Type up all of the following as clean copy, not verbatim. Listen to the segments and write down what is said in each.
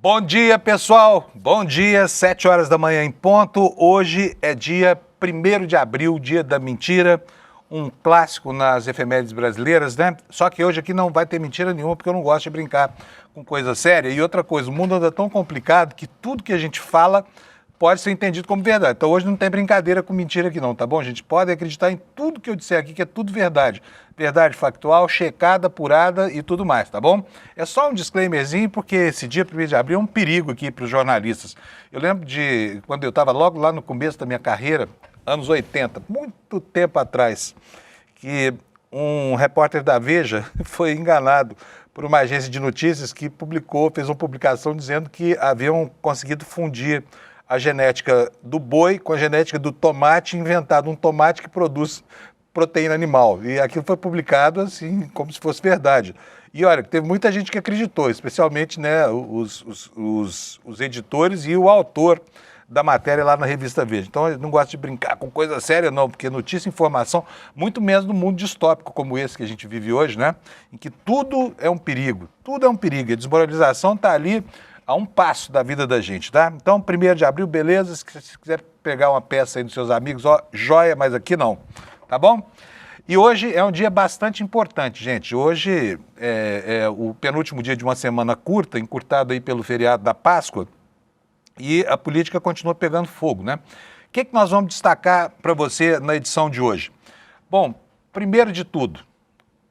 Bom dia, pessoal. Bom dia, 7 horas da manhã em ponto. Hoje é dia 1º de abril, dia da mentira, um clássico nas efemérides brasileiras, né? Só que hoje aqui não vai ter mentira nenhuma, porque eu não gosto de brincar com coisa séria. E outra coisa, o mundo anda tão complicado que tudo que a gente fala pode ser entendido como verdade. Então hoje não tem brincadeira com mentira aqui não, tá bom, gente? Podem acreditar em tudo que eu disser aqui, que é tudo verdade. Verdade factual, checada, apurada e tudo mais, tá bom? É só um disclaimerzinho, porque esse dia 1º de abril é um perigo aqui para os jornalistas. Eu lembro de quando eu estava logo lá no começo da minha carreira, anos 80, muito tempo atrás, que um repórter da Veja foi enganado por uma agência de notícias que fez uma publicação dizendo que haviam conseguido fundir a genética do boi com a genética do tomate, inventado um tomate que produz proteína animal. E aquilo foi publicado assim, como se fosse verdade. E olha, teve muita gente que acreditou, especialmente, né, os editores e o autor da matéria lá na revista Veja. Então, eu não gosto de brincar com coisa séria, não, porque notícia e informação, muito menos no mundo distópico como esse que a gente vive hoje, né, em que tudo é um perigo, tudo é um perigo. A desmoralização está ali a um passo da vida da gente, tá? Então, 1º de abril, beleza, se quiser pegar uma peça aí dos seus amigos, ó, joia, mas aqui não, tá bom? E hoje é um dia bastante importante, gente. Hoje é o penúltimo dia de uma semana curta, encurtado aí pelo feriado da Páscoa, e a política continua pegando fogo, né? O que nós vamos destacar para você na edição de hoje? Bom, primeiro de tudo,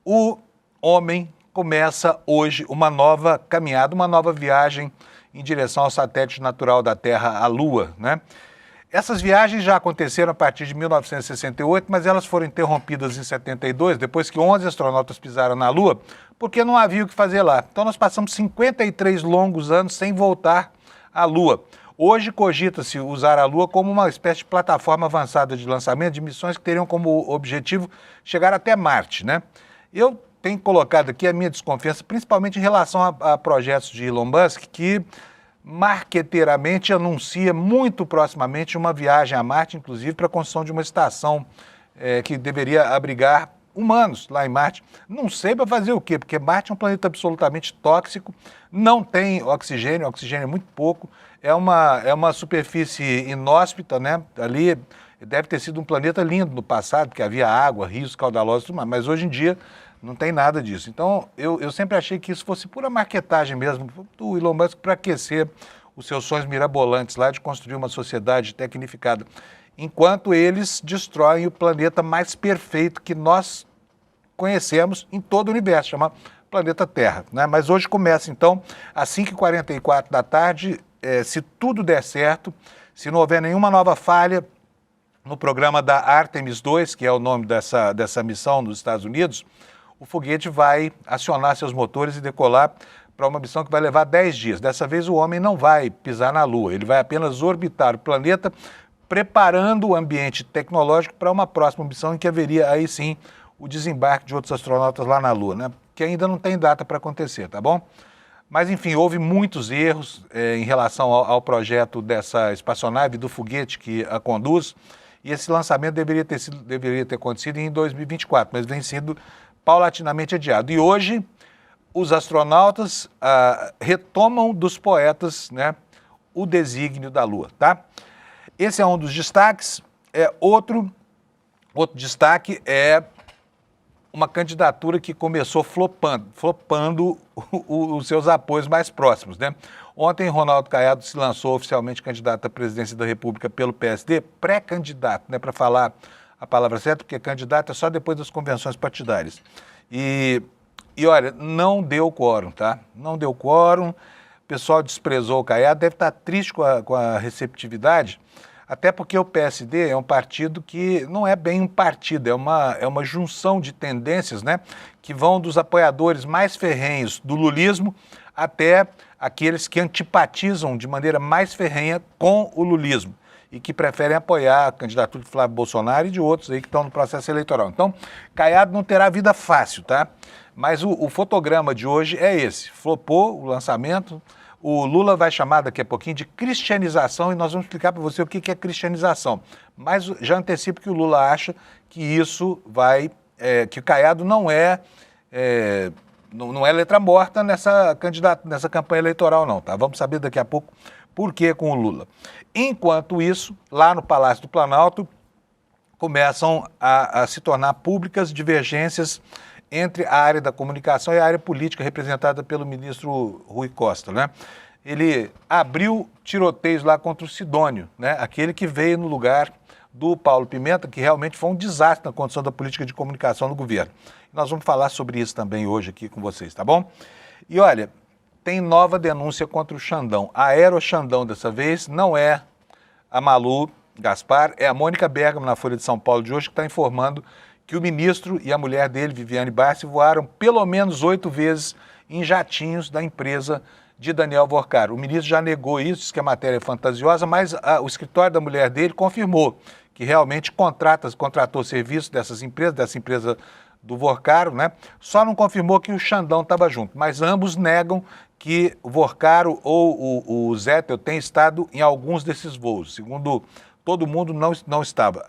o homem começa hoje uma nova caminhada, uma nova viagem em direção ao satélite natural da Terra, a Lua, né? Essas viagens já aconteceram a partir de 1968, mas elas foram interrompidas em 72, depois que 11 astronautas pisaram na Lua, porque não havia o que fazer lá. Então nós passamos 53 longos anos sem voltar à Lua. Hoje cogita-se usar a Lua como uma espécie de plataforma avançada de lançamento de missões que teriam como objetivo chegar até Marte, né? Eu tenho colocado aqui a minha desconfiança, principalmente em relação a projetos de Elon Musk, que marqueteiramente anuncia muito proximamente uma viagem a Marte, inclusive para a construção de uma estação que deveria abrigar humanos lá em Marte. Não sei para fazer o quê, porque Marte é um planeta absolutamente tóxico, não tem oxigênio é muito pouco, é uma superfície inóspita, né? Ali deve ter sido um planeta lindo no passado, porque havia água, rios caudalosos e tudo mais, mas hoje em dia não tem nada disso. Então, eu sempre achei que isso fosse pura marquetagem mesmo, do Elon Musk para aquecer os seus sonhos mirabolantes lá de construir uma sociedade tecnificada, enquanto eles destroem o planeta mais perfeito que nós conhecemos em todo o universo, chama planeta Terra, né? Mas hoje começa, então, às 5h44 da tarde, se tudo der certo, se não houver nenhuma nova falha no programa da Artemis 2, que é o nome dessa missão nos Estados Unidos, o foguete vai acionar seus motores e decolar para uma missão que vai levar 10 dias. Dessa vez o homem não vai pisar na Lua, ele vai apenas orbitar o planeta, preparando o ambiente tecnológico para uma próxima missão em que haveria aí sim o desembarque de outros astronautas lá na Lua, né? Que ainda não tem data para acontecer, tá bom? Mas enfim, houve muitos erros em relação ao projeto dessa espaçonave, do foguete que a conduz, e esse lançamento deveria ter acontecido em 2024, mas vem sendo paulatinamente adiado. E hoje, os astronautas retomam dos poetas, né, o desígnio da Lua, tá? Esse é um dos destaques. Outro destaque é uma candidatura que começou flopando os seus apoios mais próximos, né? Ontem, Ronaldo Caiado se lançou oficialmente candidato à presidência da República pelo PSD, pré-candidato, né, para falar a palavra certa, porque candidato é só depois das convenções partidárias. E olha, não deu quórum, tá? Não deu quórum, o pessoal desprezou o Caiado, deve estar triste com a receptividade, até porque o PSD é um partido que não é bem um partido, é uma junção de tendências, né, que vão dos apoiadores mais ferrenhos do lulismo até aqueles que antipatizam de maneira mais ferrenha com o lulismo e que preferem apoiar a candidatura de Flávio Bolsonaro e de outros aí que estão no processo eleitoral. Então, Caiado não terá vida fácil, tá? Mas o fotograma de hoje é esse. Flopou o lançamento, o Lula vai chamar daqui a pouquinho de cristianização e nós vamos explicar para você o que é cristianização. Mas já antecipo que o Lula acha que isso vai, que o Caiado não é não é letra morta nessa campanha eleitoral, não, tá? Vamos saber daqui a pouco por que com o Lula. Enquanto isso, lá no Palácio do Planalto, começam a se tornar públicas divergências entre a área da comunicação e a área política representada pelo ministro Rui Costa, né? Ele abriu tiroteios lá contra o Sidônio, né? Aquele que veio no lugar do Paulo Pimenta, que realmente foi um desastre na condução da política de comunicação do governo. Nós vamos falar sobre isso também hoje aqui com vocês, tá bom? E olha, tem nova denúncia contra o Xandão. A Aeroxandão dessa vez não é a Malu Gaspar, é a Mônica Bergamo na Folha de São Paulo de hoje que está informando que o ministro e a mulher dele, Viviane Barsi, voaram pelo menos 8 vezes em jatinhos da empresa de Daniel Vorcaro. O ministro já negou isso, disse que a matéria é fantasiosa, mas o escritório da mulher dele confirmou que realmente contratou serviço dessa empresa do Vorcaro, né? Só não confirmou que o Xandão estava junto, mas ambos negam que o Vorcaro ou o Zettel tenham estado em alguns desses voos. Segundo todo mundo, não estava.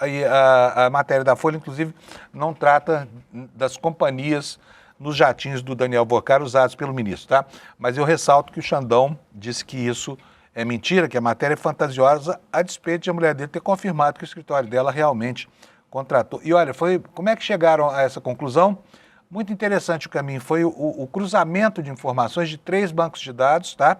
A matéria da Folha, inclusive, não trata das companhias nos jatinhos do Daniel Vorcaro usados pelo ministro, tá? Mas eu ressalto que o Xandão disse que isso é mentira, que a matéria é fantasiosa, a despeito de a mulher dele ter confirmado que o escritório dela realmente contratou. E olha, como é que chegaram a essa conclusão? Muito interessante o caminho, foi o cruzamento de informações de 3 bancos de dados, tá?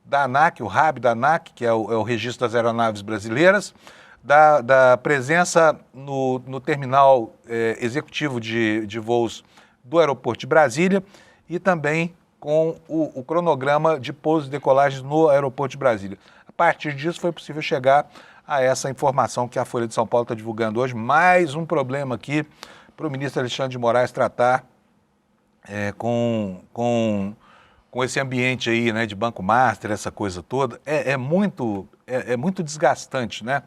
Da ANAC, o RAB da ANAC, que é o Registro das Aeronaves Brasileiras, da presença no terminal executivo de voos do aeroporto de Brasília e também com o cronograma de pousos e decolagens no aeroporto de Brasília. A partir disso foi possível chegar a essa informação que a Folha de São Paulo está divulgando hoje. Mais um problema aqui para o ministro Alexandre de Moraes tratar com esse ambiente aí, né, de Banco Master, essa coisa toda. É muito desgastante, né?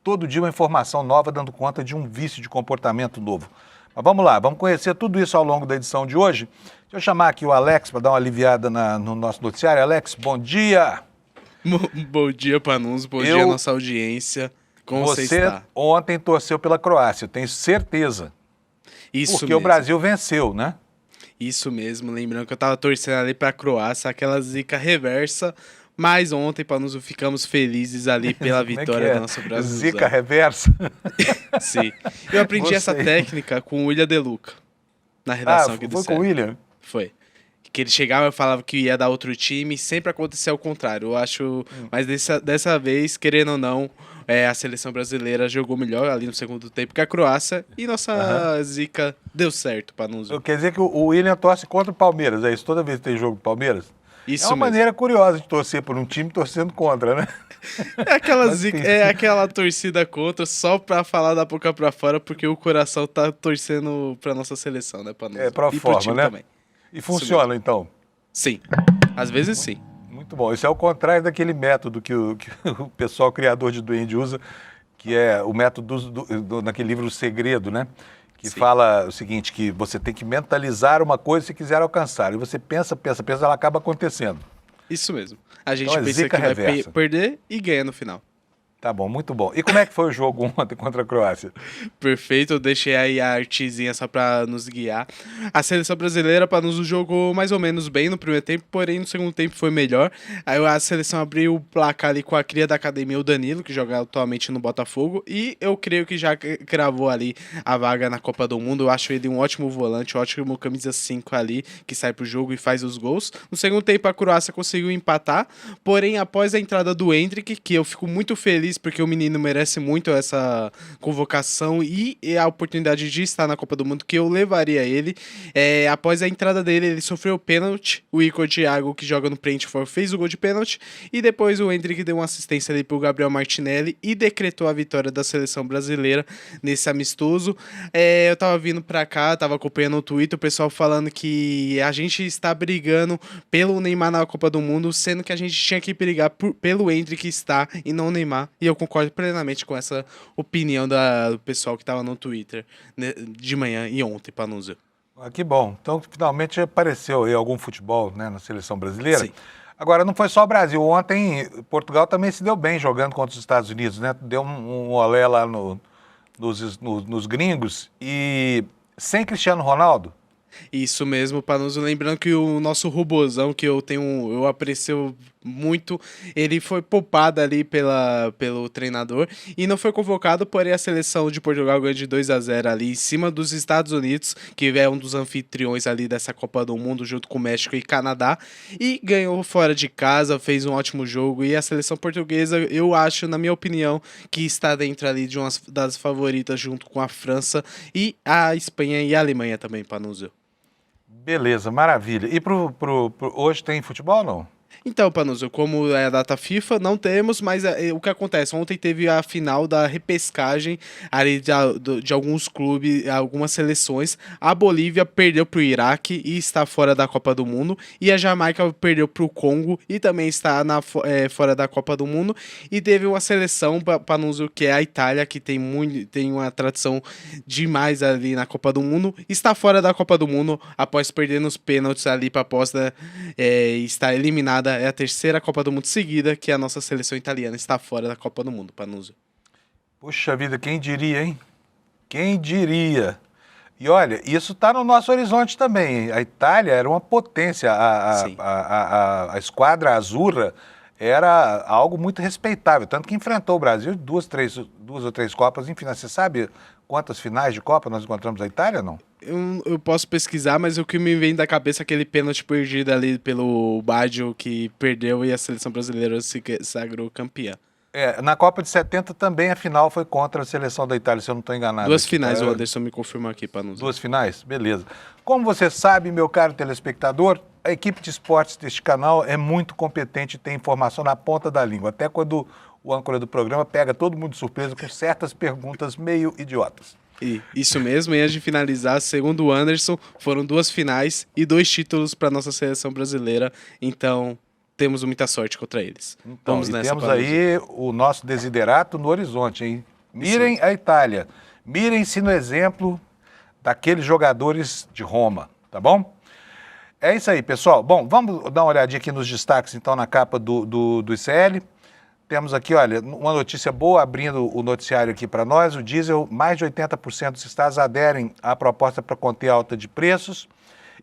Todo dia uma informação nova dando conta de um vício de comportamento novo. Mas vamos lá, vamos conhecer tudo isso ao longo da edição de hoje. Deixa eu chamar aqui o Alex para dar uma aliviada no nosso noticiário. Alex, bom dia! Bom dia, Panunzio, bom dia, nossa audiência. Como você está? Você ontem torceu pela Croácia, eu tenho certeza. Isso Porque mesmo. o Brasil venceu, né? Isso mesmo, lembrando que eu tava torcendo ali pra Croácia, aquela zica reversa, mas ontem, Panunzio, ficamos felizes ali pela vitória da nossa Brasil. Zica reversa? Sim. Eu aprendi essa técnica com o William De Luca, na redação aqui do foi com o William? Foi. Que ele chegava e falava que ia dar outro time, sempre acontecia ao contrário. Eu acho, mas dessa vez, querendo ou não, a seleção brasileira jogou melhor ali no segundo tempo que a Croácia e nossa zica deu certo, Panunzio. Quer dizer que o William torce contra o Palmeiras, é isso? Toda vez que tem jogo do Palmeiras? Isso é uma maneira curiosa de torcer por um time torcendo contra, né? É aquela torcida contra só pra falar da boca pra fora, porque o coração tá torcendo pra nossa seleção, né, Panunzio? É, pro forma, né? Também. E funciona, então? Sim, às vezes sim. Muito bom. Isso é o contrário daquele método que o pessoal criador de Duende usa, que é o método naquele livro O Segredo, né? Que Sim. fala o seguinte, que você tem que mentalizar uma coisa se quiser alcançar. E você pensa, ela acaba acontecendo. Isso mesmo. A gente Então, pensa que vai perder e ganha no final. Tá bom, muito bom. E como é que foi o jogo ontem contra a Croácia? Perfeito, eu deixei aí a artezinha só pra nos guiar. A seleção brasileira, para nos jogou mais ou menos bem no primeiro tempo, porém no segundo tempo foi melhor. Aí a seleção abriu o placar ali com a cria da academia, o Danilo, que joga atualmente no Botafogo, e eu creio que já cravou ali a vaga na Copa do Mundo. Eu acho ele um ótimo volante, um ótimo camisa 5 ali, que sai pro jogo e faz os gols. No segundo tempo a Croácia conseguiu empatar, porém após a entrada do Endrick, que eu fico muito feliz porque o menino merece muito essa convocação e a oportunidade de estar na Copa do Mundo, que eu levaria ele. Após a entrada dele, ele sofreu o pênalti. O Igor Thiago, que joga no Brentford, fez o gol de pênalti. E depois o Endrick deu uma assistência ali pro Gabriel Martinelli e decretou a vitória da seleção brasileira nesse amistoso. Eu tava vindo pra cá, tava acompanhando no Twitter, o pessoal falando que a gente está brigando pelo Neymar na Copa do Mundo, sendo que a gente tinha que brigar pelo Endrick estar e não o Neymar. E eu concordo plenamente com essa opinião do pessoal que estava no Twitter, né, de manhã e ontem, Panunzio. Que bom. Então, finalmente apareceu aí algum futebol, né, na seleção brasileira. Sim. Agora, não foi só o Brasil. Ontem, Portugal também se deu bem jogando contra os Estados Unidos, né? Deu um olé lá nos gringos. E sem Cristiano Ronaldo, Isso mesmo, Panuso. Lembrando que o nosso robozão, que eu aprecio muito, ele foi poupado ali pelo treinador e não foi convocado, porém a seleção de Portugal ganhou de 2-0 ali em cima dos Estados Unidos, que é um dos anfitriões ali dessa Copa do Mundo, junto com México e Canadá, e ganhou fora de casa, fez um ótimo jogo, e a seleção portuguesa, eu acho, na minha opinião, que está dentro ali de uma das favoritas, junto com a França e a Espanha e a Alemanha também, Panuso. Beleza, maravilha. E hoje tem futebol ou não? Então, Panuso, como é a data FIFA, não temos, mas o que acontece? Ontem teve a final da repescagem ali de alguns clubes, algumas seleções. A Bolívia perdeu para o Iraque e está fora da Copa do Mundo. E a Jamaica perdeu para o Congo e também está fora da Copa do Mundo. E teve uma seleção, Panuso, que é a Itália, que tem uma tradição demais ali na Copa do Mundo. Está fora da Copa do Mundo após perder nos pênaltis ali para a aposta estar eliminada. É a terceira Copa do Mundo seguida que a nossa seleção italiana está fora da Copa do Mundo, Panuso. Puxa vida, quem diria, hein? Quem diria? E olha, isso está no nosso horizonte também. A Itália era uma potência, a esquadra Azzurra era algo muito respeitável, tanto que enfrentou o Brasil duas ou três Copas, enfim, você sabe quantas finais de Copa nós encontramos a Itália, não? Eu posso pesquisar, mas o que me vem da cabeça é aquele pênalti perdido ali pelo Baggio, que perdeu e a seleção brasileira se sagrou campeã. Na Copa de 70 também a final foi contra a seleção da Itália, se eu não estou enganado. Duas finais, o Anderson me confirma aqui, Panuso. Duas finais? Beleza. Como você sabe, meu caro telespectador, a equipe de esportes deste canal é muito competente e tem informação na ponta da língua, até quando o âncora do programa pega todo mundo de surpresa com certas perguntas meio idiotas. Isso mesmo, e antes de finalizar, segundo o Anderson, foram 2 finais e 2 títulos para nossa seleção brasileira, então temos muita sorte contra eles. Então, vamos nessa, temos aí o nosso desiderato no horizonte, hein? Mirem a Itália, mirem-se no exemplo daqueles jogadores de Roma, tá bom? É isso aí, pessoal. Bom, vamos dar uma olhadinha aqui nos destaques, então, na capa do ICL. Temos aqui, olha, uma notícia boa abrindo o noticiário aqui para nós. O diesel, mais de 80% dos estados aderem à proposta para conter a alta de preços.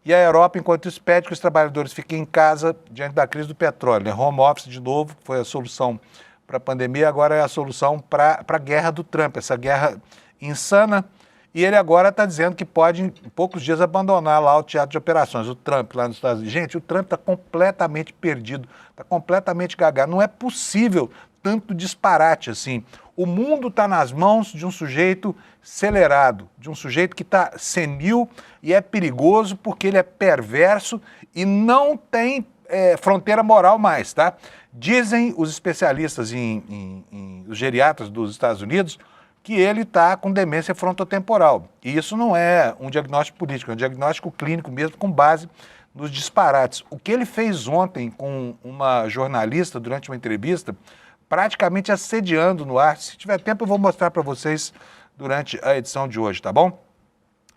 E a Europa, enquanto isso, pede que os trabalhadores fiquem em casa diante da crise do petróleo, né? Home office, de novo, foi a solução para a pandemia, agora é a solução para a guerra do Trump, essa guerra insana. E ele agora está dizendo que pode, em poucos dias, abandonar lá o teatro de operações. O Trump lá nos Estados Unidos. Gente, o Trump está completamente perdido, está completamente gaga. Não é possível tanto disparate assim. O mundo está nas mãos de um sujeito acelerado, de um sujeito que está senil e é perigoso porque ele é perverso e não tem fronteira moral mais, tá? Dizem os especialistas os geriatras dos Estados Unidos que ele está com demência frontotemporal. E isso não é um diagnóstico político, é um diagnóstico clínico mesmo, com base nos disparates. O que ele fez ontem com uma jornalista durante uma entrevista, praticamente assediando no ar, se tiver tempo eu vou mostrar para vocês durante a edição de hoje, tá bom?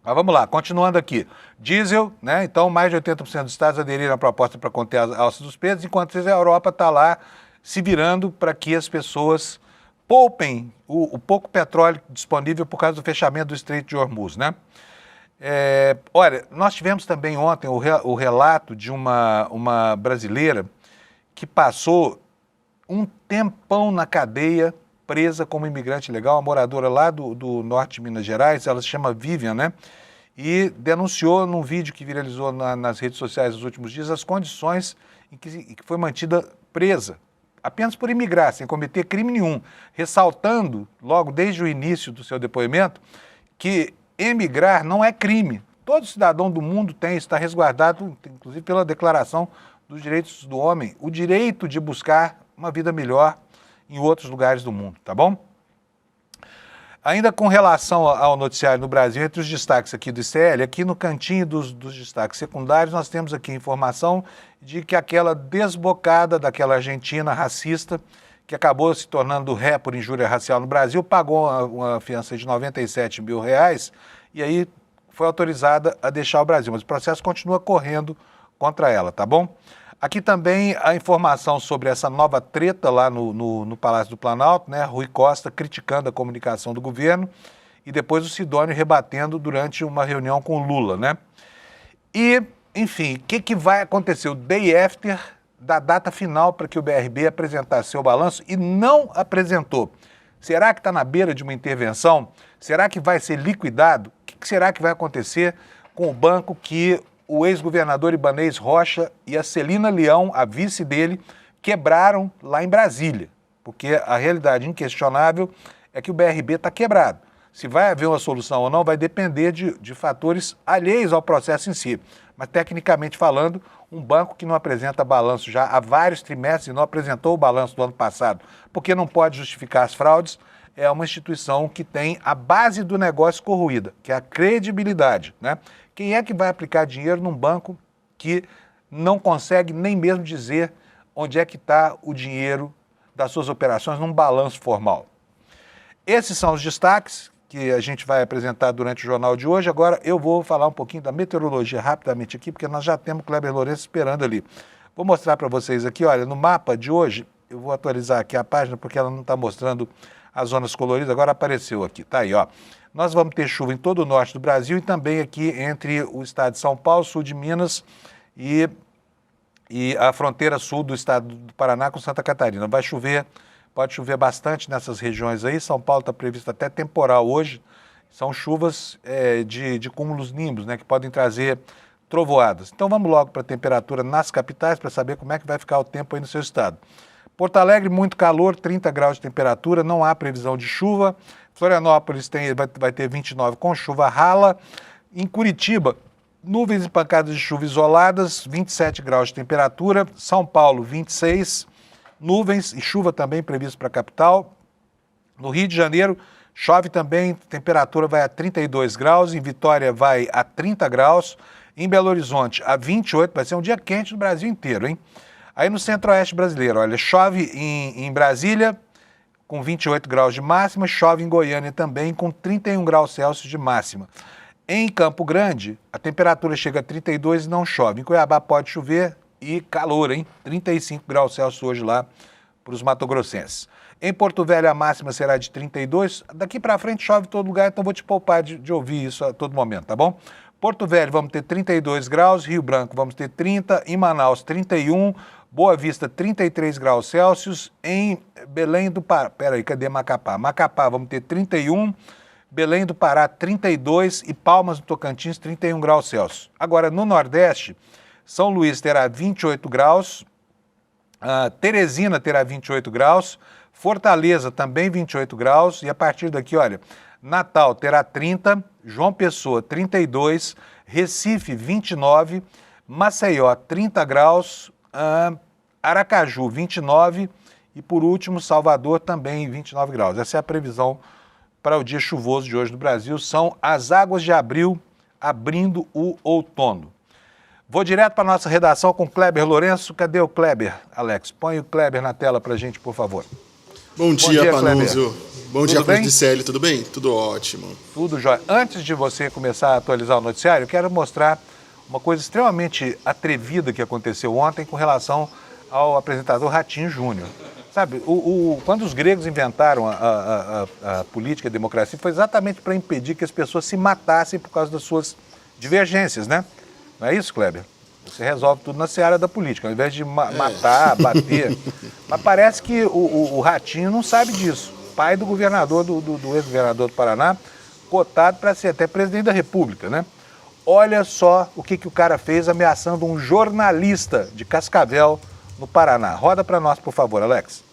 Mas vamos lá, continuando aqui. Diesel, né? Então mais de 80% dos estados aderiram à proposta para conter as alças dos preços, enquanto a Europa está lá se virando para que as pessoas poupem o pouco petróleo disponível por causa do fechamento do Estreito de Hormuz, né? Olha, nós tivemos também ontem o relato de uma brasileira que passou um tempão na cadeia, presa como imigrante ilegal, uma moradora lá do norte de Minas Gerais, ela se chama Vivian, né? E denunciou num vídeo que viralizou nas redes sociais nos últimos dias as condições em que foi mantida presa, apenas por imigrar, sem cometer crime nenhum, ressaltando, logo desde o início do seu depoimento, que emigrar não é crime. Todo cidadão do mundo está resguardado, inclusive pela Declaração dos Direitos do Homem, o direito de buscar uma vida melhor em outros lugares do mundo, tá bom? Ainda com relação ao noticiário no Brasil, entre os destaques aqui do ICL, aqui no cantinho dos destaques secundários, nós temos aqui informação de que aquela desbocada daquela argentina racista, que acabou se tornando ré por injúria racial no Brasil, pagou uma fiança de R$97 mil e aí foi autorizada a deixar o Brasil. Mas o processo continua correndo contra ela, tá bom? Aqui também a informação sobre essa nova treta lá no Palácio do Planalto, né? Rui Costa criticando a comunicação do governo e depois o Sidônio rebatendo durante uma reunião com o Lula, né? E, enfim, o que vai acontecer? O day after da data final para que o BRB apresentasse seu balanço e não apresentou. Será que está na beira de uma intervenção? Será que vai ser liquidado? O que será que vai acontecer com o banco que o ex-governador Ibanez Rocha e a Celina Leão, a vice dele, quebraram lá em Brasília? Porque a realidade inquestionável é que o BRB está quebrado. Se vai haver uma solução ou não vai depender de fatores alheios ao processo em si. Mas, tecnicamente falando, um banco que não apresenta balanço já há vários trimestres e não apresentou o balanço do ano passado, porque não pode justificar as fraudes, é uma instituição que tem a base do negócio corroída, que é a credibilidade, né? Quem é que vai aplicar dinheiro num banco que não consegue nem mesmo dizer onde é que está o dinheiro das suas operações num balanço formal? Esses são os destaques que a gente vai apresentar durante o jornal de hoje. Agora eu vou falar um pouquinho da meteorologia rapidamente aqui, porque nós já temos o Kleber Lourenço esperando ali. Vou mostrar para vocês aqui, olha, no mapa de hoje, eu vou atualizar aqui a página porque ela não está mostrando as zonas coloridas, agora apareceu aqui, tá aí, ó. Nós vamos ter chuva em todo o norte do Brasil e também aqui entre o estado de São Paulo, sul de Minas e a fronteira sul do estado do Paraná com Santa Catarina. Vai chover. Pode chover bastante nessas regiões aí. São Paulo está previsto até temporal hoje. São chuvas de cúmulos nimbus, né, que podem trazer trovoadas. Então vamos logo para a temperatura nas capitais para saber como é que vai ficar o tempo aí no seu estado. Porto Alegre, muito calor, 30 graus de temperatura, não há previsão de chuva. Florianópolis vai ter 29 com chuva rala. Em Curitiba, nuvens e pancadas de chuva isoladas, 27 graus de temperatura. São Paulo, 26 nuvens e chuva também previsto para a capital. No Rio de Janeiro, chove também, temperatura vai a 32 graus, em Vitória vai a 30 graus, em Belo Horizonte a 28, vai ser um dia quente no Brasil inteiro, hein? Aí no centro-oeste brasileiro, olha, chove em Brasília com 28 graus de máxima, chove em Goiânia também com 31 graus Celsius de máxima. Em Campo Grande, a temperatura chega a 32 e não chove. Em Cuiabá pode chover, e calor, hein? 35 graus Celsius hoje lá para os matogrossenses. Em Porto Velho a máxima será de 32. Daqui para frente chove em todo lugar, então vou te poupar de ouvir isso a todo momento, tá bom? Porto Velho vamos ter 32 graus, Rio Branco vamos ter 30, em Manaus 31, Boa Vista 33 graus Celsius, em Belém do Pará, peraí, cadê Macapá? Macapá vamos ter 31, Belém do Pará 32 e Palmas do Tocantins 31 graus Celsius. Agora no Nordeste, São Luís terá 28 graus, Teresina terá 28 graus, Fortaleza também 28 graus e a partir daqui, olha, Natal terá 30, João Pessoa 32, Recife 29, Maceió 30 graus, Aracaju 29 e por último Salvador também 29 graus. Essa é a previsão para o dia chuvoso de hoje no Brasil, são as águas de abril abrindo o outono. Vou direto para a nossa redação com o Kleber Lourenço. Cadê o Kleber, Alex? Põe o Kleber na tela para a gente, por favor. Bom dia, Panunzio. Bom dia, Cruz de Célio. Tudo bem? Tudo ótimo. Tudo jóia. Antes de você começar a atualizar o noticiário, eu quero mostrar uma coisa extremamente atrevida que aconteceu ontem com relação ao apresentador Ratinho Júnior. Sabe, quando os gregos inventaram a política e a democracia, foi exatamente para impedir que as pessoas se matassem por causa das suas divergências, né? Não é isso, Kleber? Você resolve tudo na seara da política, ao invés de matar, bater. Mas parece que o Ratinho não sabe disso. Pai do governador, do ex-governador do Paraná, cotado para ser até presidente da República, né? Olha só o que o cara fez ameaçando um jornalista de Cascavel, no Paraná. Roda para nós, por favor, Alex.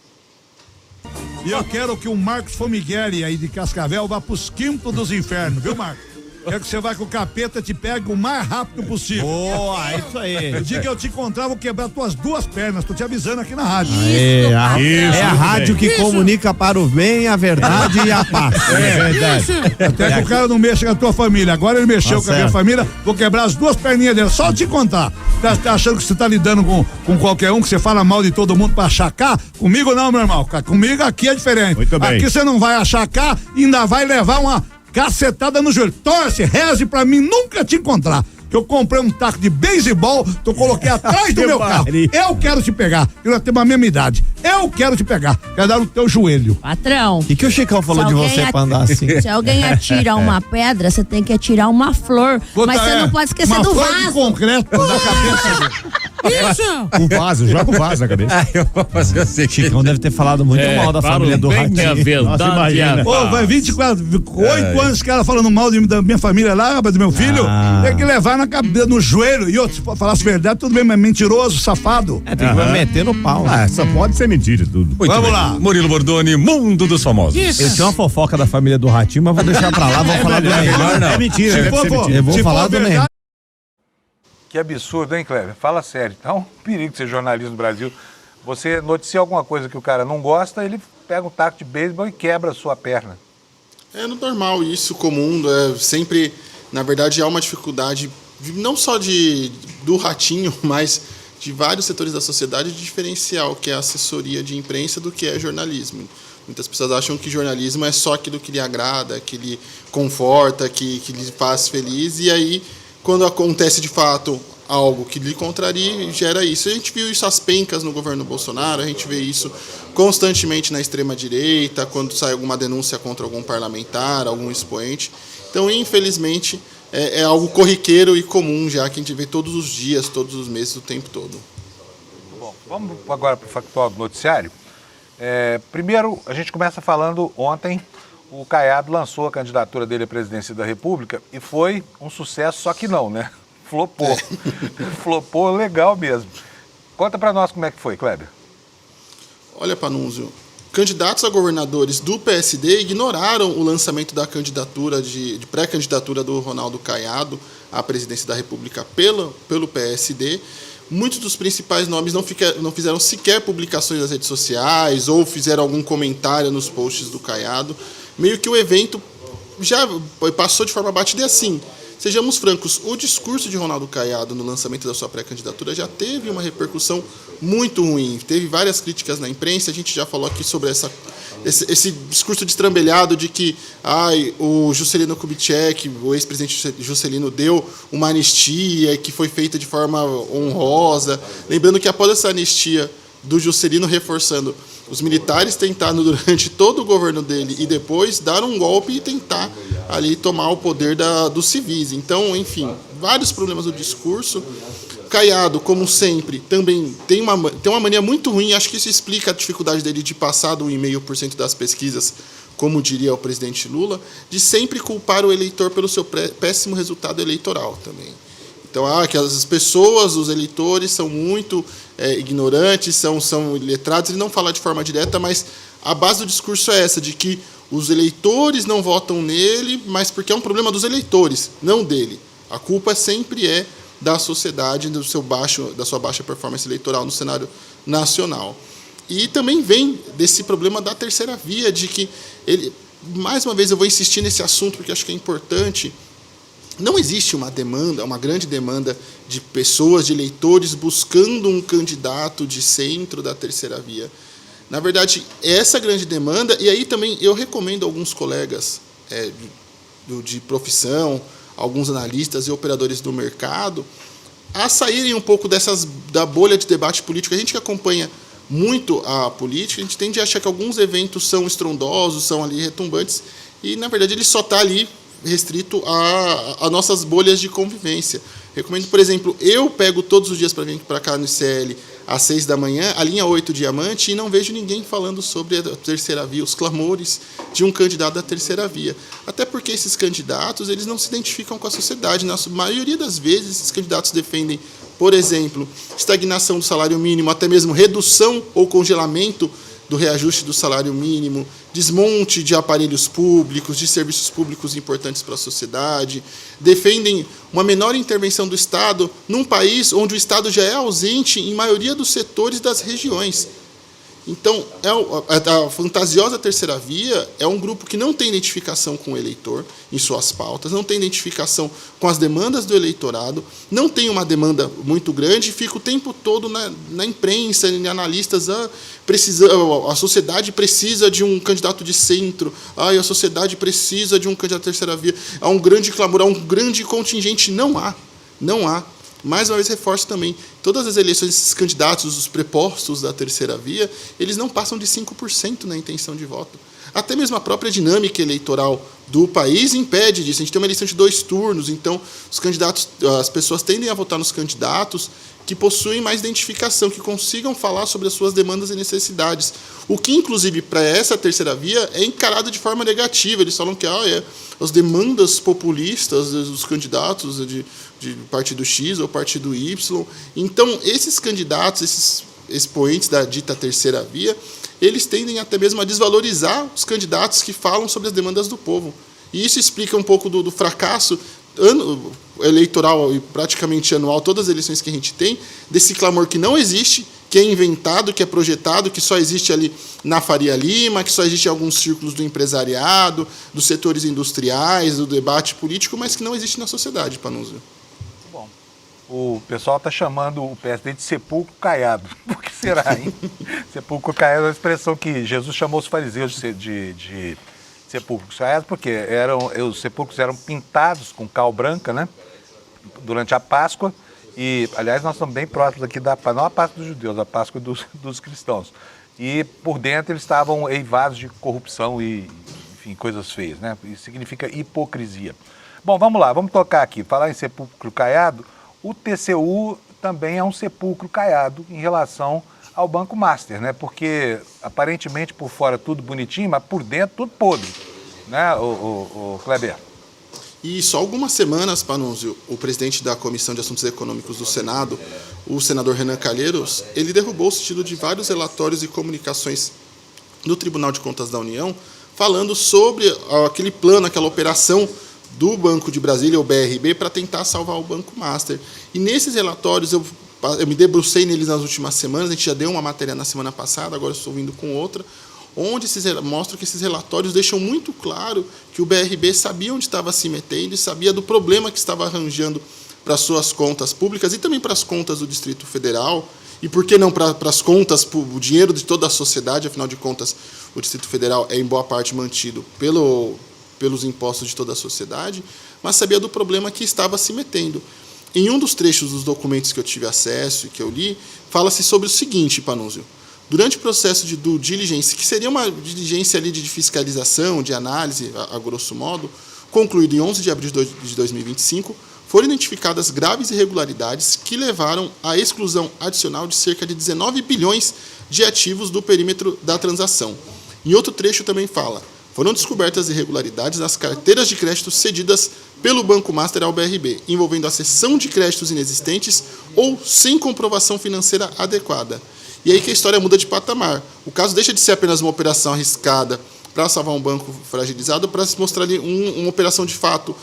E eu quero que o Marcos Formigueri aí de Cascavel vá pros quintos dos infernos, viu, Marcos? Quero que você vai com o capeta, te pegue o mais rápido possível. Boa, isso aí. O dia que eu te encontrar, vou quebrar tuas duas pernas. Tô te avisando aqui na rádio. É a rádio que comunica para o bem, a verdade e a paz. É verdade. Até que o cara não mexa com a tua família. Agora ele mexeu com a minha família, vou quebrar as duas perninhas dele. Só te contar. Tá achando que você tá lidando com qualquer um, que você fala mal de todo mundo pra achacar? Comigo não, meu irmão. Comigo aqui é diferente. Muito bem. Aqui você não vai achacar e ainda vai levar uma cacetada no joelho. Torce, reze pra mim nunca te encontrar. que eu comprei um taco de beisebol, que eu coloquei atrás do meu carro. Eu quero te pegar, que nós temos a mesma idade. Eu quero te pegar, quero dar no teu joelho. Patrão. O que o Chicão falou de você pra andar assim? Se alguém atira uma pedra, você tem que atirar uma flor. Mas você não pode esquecer do flor de vaso. concreto na cabeça. Isso! O vaso, joga o vaso na cabeça. Eu vou fazer assim. Chicão deve ter falado muito mal da família do Ratinho. Nossa, imagina. Ô, vai 8 anos que ela falando mal da minha família lá, rapaz, do meu filho. Tem que levar na cabeça, no joelho. E outro, se falasse a verdade, tudo bem, mas mentiroso, safado. Tem que meter no pau. Só pode ser mentira tudo. Vamos lá. Murilo Bordoni, Mundo dos Famosos. Eu tinha uma fofoca da família do Ratinho, mas vou deixar pra lá, vou falar do melhor. É mentira. Eu vou falar do melhor. Que absurdo, hein, Cleber? Fala sério. Tá um perigo de ser jornalista no Brasil. Você noticia alguma coisa que o cara não gosta, ele pega um taco de beisebol e quebra a sua perna. É normal isso, comum, sempre, na verdade, há uma dificuldade, não só do Ratinho, mas de vários setores da sociedade, de diferenciar o que é assessoria de imprensa do que é jornalismo. Muitas pessoas acham que jornalismo é só aquilo que lhe agrada, que lhe conforta, que lhe faz feliz, e aí, quando acontece de fato algo que lhe contraria, gera isso. A gente viu isso às pencas no governo Bolsonaro, a gente vê isso constantemente na extrema-direita, quando sai alguma denúncia contra algum parlamentar, algum expoente. Então, infelizmente, é algo corriqueiro e comum já, que a gente vê todos os dias, todos os meses, o tempo todo. Bom, vamos agora para o factual do noticiário. Primeiro, a gente começa falando ontem, o Caiado lançou a candidatura dele à presidência da República e foi um sucesso, só que não, né? Flopou. Flopou legal mesmo. Conta para nós como é que foi, Kleber. Olha, Panunzio, candidatos a governadores do PSD ignoraram o lançamento da candidatura de pré-candidatura do Ronaldo Caiado à presidência da República pelo PSD. Muitos dos principais nomes não fizeram sequer publicações nas redes sociais ou fizeram algum comentário nos posts do Caiado. Meio que o evento já passou de forma batida e assim. Sejamos francos, o discurso de Ronaldo Caiado no lançamento da sua pré-candidatura já teve uma repercussão muito ruim. Teve várias críticas na imprensa, a gente já falou aqui sobre esse discurso destrambelhado de que o Juscelino Kubitschek, o ex-presidente Juscelino, deu uma anistia que foi feita de forma honrosa. Lembrando que após essa anistia do Juscelino, reforçando, os militares tentaram durante todo o governo dele e depois dar um golpe e tentar ali tomar o poder dos civis. Então, enfim, vários problemas do discurso. Caiado, como sempre, também tem uma mania muito ruim, acho que isso explica a dificuldade dele de passar do 1,5% das pesquisas, como diria o presidente Lula, de sempre culpar o eleitor pelo seu péssimo resultado eleitoral também. Então, que as pessoas, os eleitores, são muito ignorantes, são iletrados. Ele não fala de forma direta, mas a base do discurso é essa, de que os eleitores não votam nele, mas porque é um problema dos eleitores, não dele. A culpa sempre é da sociedade, da sua baixa performance eleitoral no cenário nacional. E também vem desse problema da terceira via, de que ele, mais uma vez eu vou insistir nesse assunto, porque acho que é importante. Não existe uma grande demanda de pessoas, de eleitores, buscando um candidato de centro da terceira via. Na verdade, essa grande demanda, e aí também eu recomendo a alguns colegas de profissão, alguns analistas e operadores do mercado, a saírem um pouco da bolha de debate político. A gente que acompanha muito a política, a gente tende a achar que alguns eventos são estrondosos, são ali retumbantes, e, na verdade, ele só está ali restrito a nossas bolhas de convivência. Recomendo, por exemplo, eu pego todos os dias para vir para cá no ICL às 6 da manhã, a linha 8 Diamante, e não vejo ninguém falando sobre a terceira via, os clamores de um candidato da terceira via. Até porque esses candidatos, eles não se identificam com a sociedade. Na maioria das vezes, esses candidatos defendem, por exemplo, estagnação do salário mínimo, até mesmo redução ou congelamento do reajuste do salário mínimo, desmonte de aparelhos públicos, de serviços públicos importantes para a sociedade, defendem uma menor intervenção do Estado num país onde o Estado já é ausente em maioria dos setores das regiões. Então, a fantasiosa terceira via é um grupo que não tem identificação com o eleitor em suas pautas, não tem identificação com as demandas do eleitorado, não tem uma demanda muito grande e fica o tempo todo na imprensa, em analistas, a sociedade precisa de um candidato de centro, a sociedade precisa de um candidato à terceira via, há um grande clamor, há um grande contingente. Não há. Não há. Mais uma vez, reforço também, todas as eleições, esses candidatos, os prepostos da terceira via, eles não passam de 5% na intenção de voto. Até mesmo a própria dinâmica eleitoral do país impede disso. A gente tem uma eleição de 2 turnos, então os candidatos, as pessoas tendem a votar nos candidatos que possuem mais identificação, que consigam falar sobre as suas demandas e necessidades. O que, inclusive, para essa terceira via é encarado de forma negativa. Eles falam que as demandas populistas dos candidatos de partido X ou partido Y. Então, esses candidatos, esses expoentes da dita terceira via, eles tendem até mesmo a desvalorizar os candidatos que falam sobre as demandas do povo. E isso explica um pouco do fracasso eleitoral e praticamente anual, todas as eleições que a gente tem, desse clamor que não existe, que é inventado, que é projetado, que só existe ali na Faria Lima, que só existe em alguns círculos do empresariado, dos setores industriais, do debate político, mas que não existe na sociedade, Panunzio. Bom, o pessoal está chamando o PSD de sepulcro caiado. Por que será, hein? Sepulcro caiado é uma expressão que Jesus chamou os fariseus de sepulcros caiados, porque os sepulcros eram pintados com cal branca, né? Durante a Páscoa. E, aliás, nós estamos bem próximos aqui não a Páscoa dos judeus, a Páscoa dos cristãos. E por dentro eles estavam eivados de corrupção e, enfim, coisas feias, né? Isso significa hipocrisia. Bom, vamos lá, vamos tocar aqui. Falar em sepulcro caiado, o TCU também é um sepulcro caiado em relação ao Banco Master, né? Porque aparentemente por fora tudo bonitinho, mas por dentro tudo podre, né, o Kleber? E só algumas semanas, Panunzio, o presidente da Comissão de Assuntos Econômicos do Senado, o senador Renan Calheiros, ele derrubou o sigilo de vários relatórios e comunicações do Tribunal de Contas da União, falando sobre aquele plano, aquela operação do Banco de Brasília, o BRB, para tentar salvar o Banco Master. E nesses relatórios, eu me debrucei neles nas últimas semanas, a gente já deu uma matéria na semana passada, agora estou vindo com outra, onde mostra que esses relatórios deixam muito claro que o BRB sabia onde estava se metendo e sabia do problema que estava arranjando para suas contas públicas e também para as contas do Distrito Federal, e por que não para as contas, o dinheiro de toda a sociedade, afinal de contas, o Distrito Federal é em boa parte mantido pelos impostos de toda a sociedade, mas sabia do problema que estava se metendo. Em um dos trechos dos documentos que eu tive acesso e que eu li, fala-se sobre o seguinte, Panunzio. Durante o processo de due diligence, que seria uma diligência ali de fiscalização, de análise, a grosso modo, concluído em 11 de abril de 2025, foram identificadas graves irregularidades que levaram à exclusão adicional de cerca de 19 bilhões de ativos do perímetro da transação. Em outro trecho também fala, foram descobertas irregularidades nas carteiras de crédito cedidas pelo Banco Master ao BRB, envolvendo a cessão de créditos inexistentes ou sem comprovação financeira adequada. E aí que a história muda de patamar. O caso deixa de ser apenas uma operação arriscada para salvar um banco fragilizado, para se mostrar ali uma operação de fato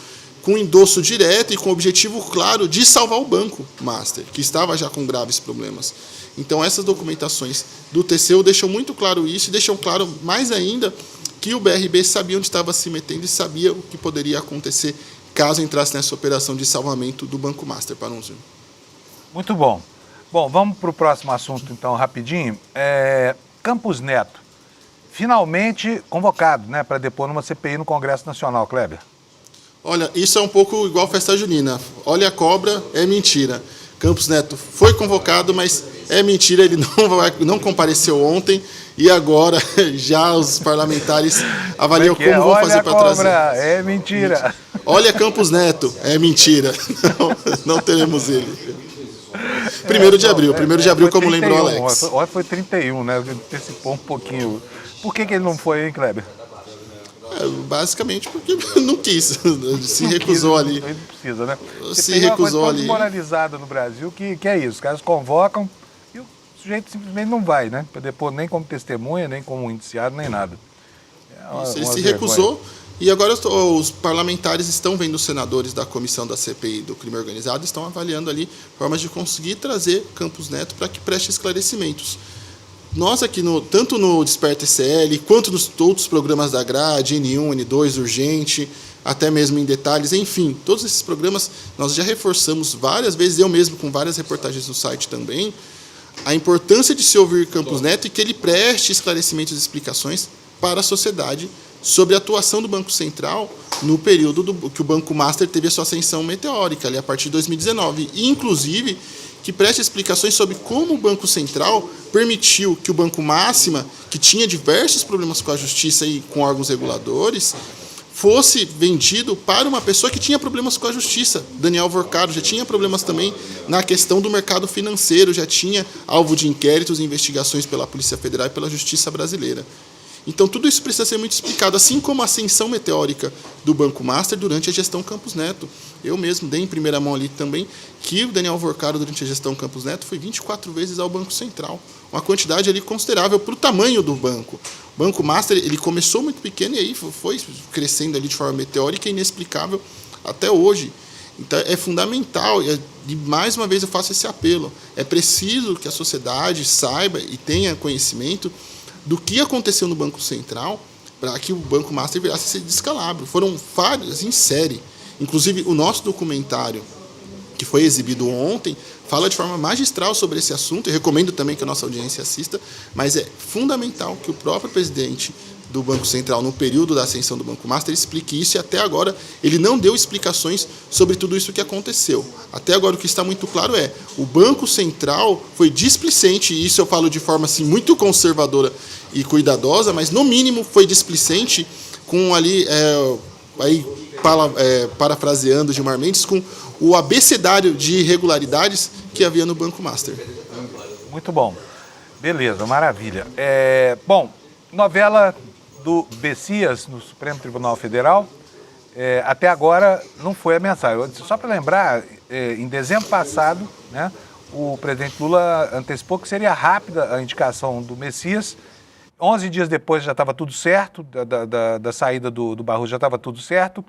com endosso direto e com o objetivo claro de salvar o Banco Master, que estava já com graves problemas. Então essas documentações do TCU deixam muito claro isso e deixam claro mais ainda que o BRB sabia onde estava se metendo e sabia o que poderia acontecer caso entrasse nessa operação de salvamento do Banco Master, Panunzio. Muito bom. Bom, vamos para o próximo assunto, então, rapidinho. Campos Neto, finalmente convocado, né, para depor numa CPI no Congresso Nacional, Kleber. Olha, isso é um pouco igual festa junina. Olha a cobra, é mentira. Campos Neto foi convocado, mas é mentira, ele não compareceu ontem e agora já os parlamentares avaliam como vão fazer para trazer. Olha a cobra, é mentira. Olha Campos Neto, é mentira. Não teremos ele. 1º de abril, como 31, lembrou Alex. Ontem foi 31, né? Antecipou um pouquinho. Por que ele não foi, hein, Kleber? Basicamente porque não quis, se recusou ali. Não precisa, né? Se recusou ali. Tem uma coisa desmoralizada no Brasil que é isso, os caras convocam e o sujeito simplesmente não vai, né? Para depor nem como testemunha, nem como indiciado, nem nada. Ele se recusou e agora os parlamentares estão vendo os senadores da comissão da CPI do crime organizado, estão avaliando ali formas de conseguir trazer Campos Neto para que preste esclarecimentos. Nós aqui, tanto no Desperta SL, quanto nos outros programas da grade, N1, N2, Urgente, até mesmo em Detalhes, enfim, todos esses programas nós já reforçamos várias vezes, eu mesmo com várias reportagens no site também, a importância de se ouvir Campos Neto e que ele preste esclarecimentos e explicações para a sociedade, sobre a atuação do Banco Central no período que o Banco Master teve a sua ascensão meteórica, ali a partir de 2019. E, inclusive, que preste explicações sobre como o Banco Central permitiu que o Banco Máxima, que tinha diversos problemas com a Justiça e com órgãos reguladores, fosse vendido para uma pessoa que tinha problemas com a Justiça. Daniel Vorcado já tinha problemas também na questão do mercado financeiro, já tinha alvo de inquéritos e investigações pela Polícia Federal e pela Justiça brasileira. Então, tudo isso precisa ser muito explicado, assim como a ascensão meteórica do Banco Master durante a gestão Campos Neto. Eu mesmo dei em primeira mão ali também que o Daniel Vorcado, durante a gestão Campos Neto, foi 24 vezes ao Banco Central. Uma quantidade ali considerável para o tamanho do banco. O Banco Master, ele começou muito pequeno e aí foi crescendo ali de forma meteórica e inexplicável até hoje. Então, é fundamental, e mais uma vez eu faço esse apelo, é preciso que a sociedade saiba e tenha conhecimento do que aconteceu no Banco Central para que o Banco Master virasse esse descalabro. Foram vários em série. Inclusive, o nosso documentário, que foi exibido ontem, fala de forma magistral sobre esse assunto. Eu recomendo também que a nossa audiência assista, mas é fundamental que o próprio presidente do Banco Central, no período da ascensão do Banco Master, explique isso, e até agora ele não deu explicações sobre tudo isso que aconteceu. Até agora o que está muito claro é, o Banco Central foi displicente, e isso eu falo de forma assim, muito conservadora e cuidadosa, mas no mínimo foi displicente com ali, parafraseando Gilmar Mendes, com o abecedário de irregularidades que havia no Banco Master. Muito bom. Beleza, maravilha. Bom, novela do Bessias no Supremo Tribunal Federal, até agora não foi a mensagem. Só para lembrar, em dezembro passado, né, o presidente Lula antecipou que seria rápida a indicação do Messias. 11 dias depois já estava tudo certo, da saída do Barroso já estava tudo certo.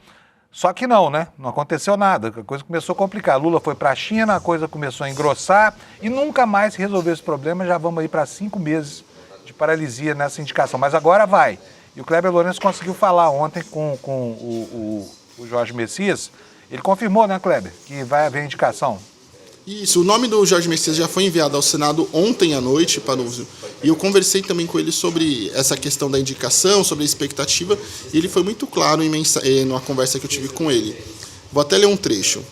Só que não, né? Não aconteceu nada, a coisa começou a complicar. Lula foi para a China, a coisa começou a engrossar e nunca mais se resolveu esse problema. Já vamos aí para 5 meses de paralisia nessa indicação. Mas agora vai. E o Kleber Lourenço conseguiu falar ontem com o Jorge Messias. Ele confirmou, né, Kleber, que vai haver indicação. Isso, o nome do Jorge Messias já foi enviado ao Senado ontem à noite, Panúzio, e eu conversei também com ele sobre essa questão da indicação, sobre a expectativa, e ele foi muito claro numa conversa que eu tive com ele. Vou até ler um trecho.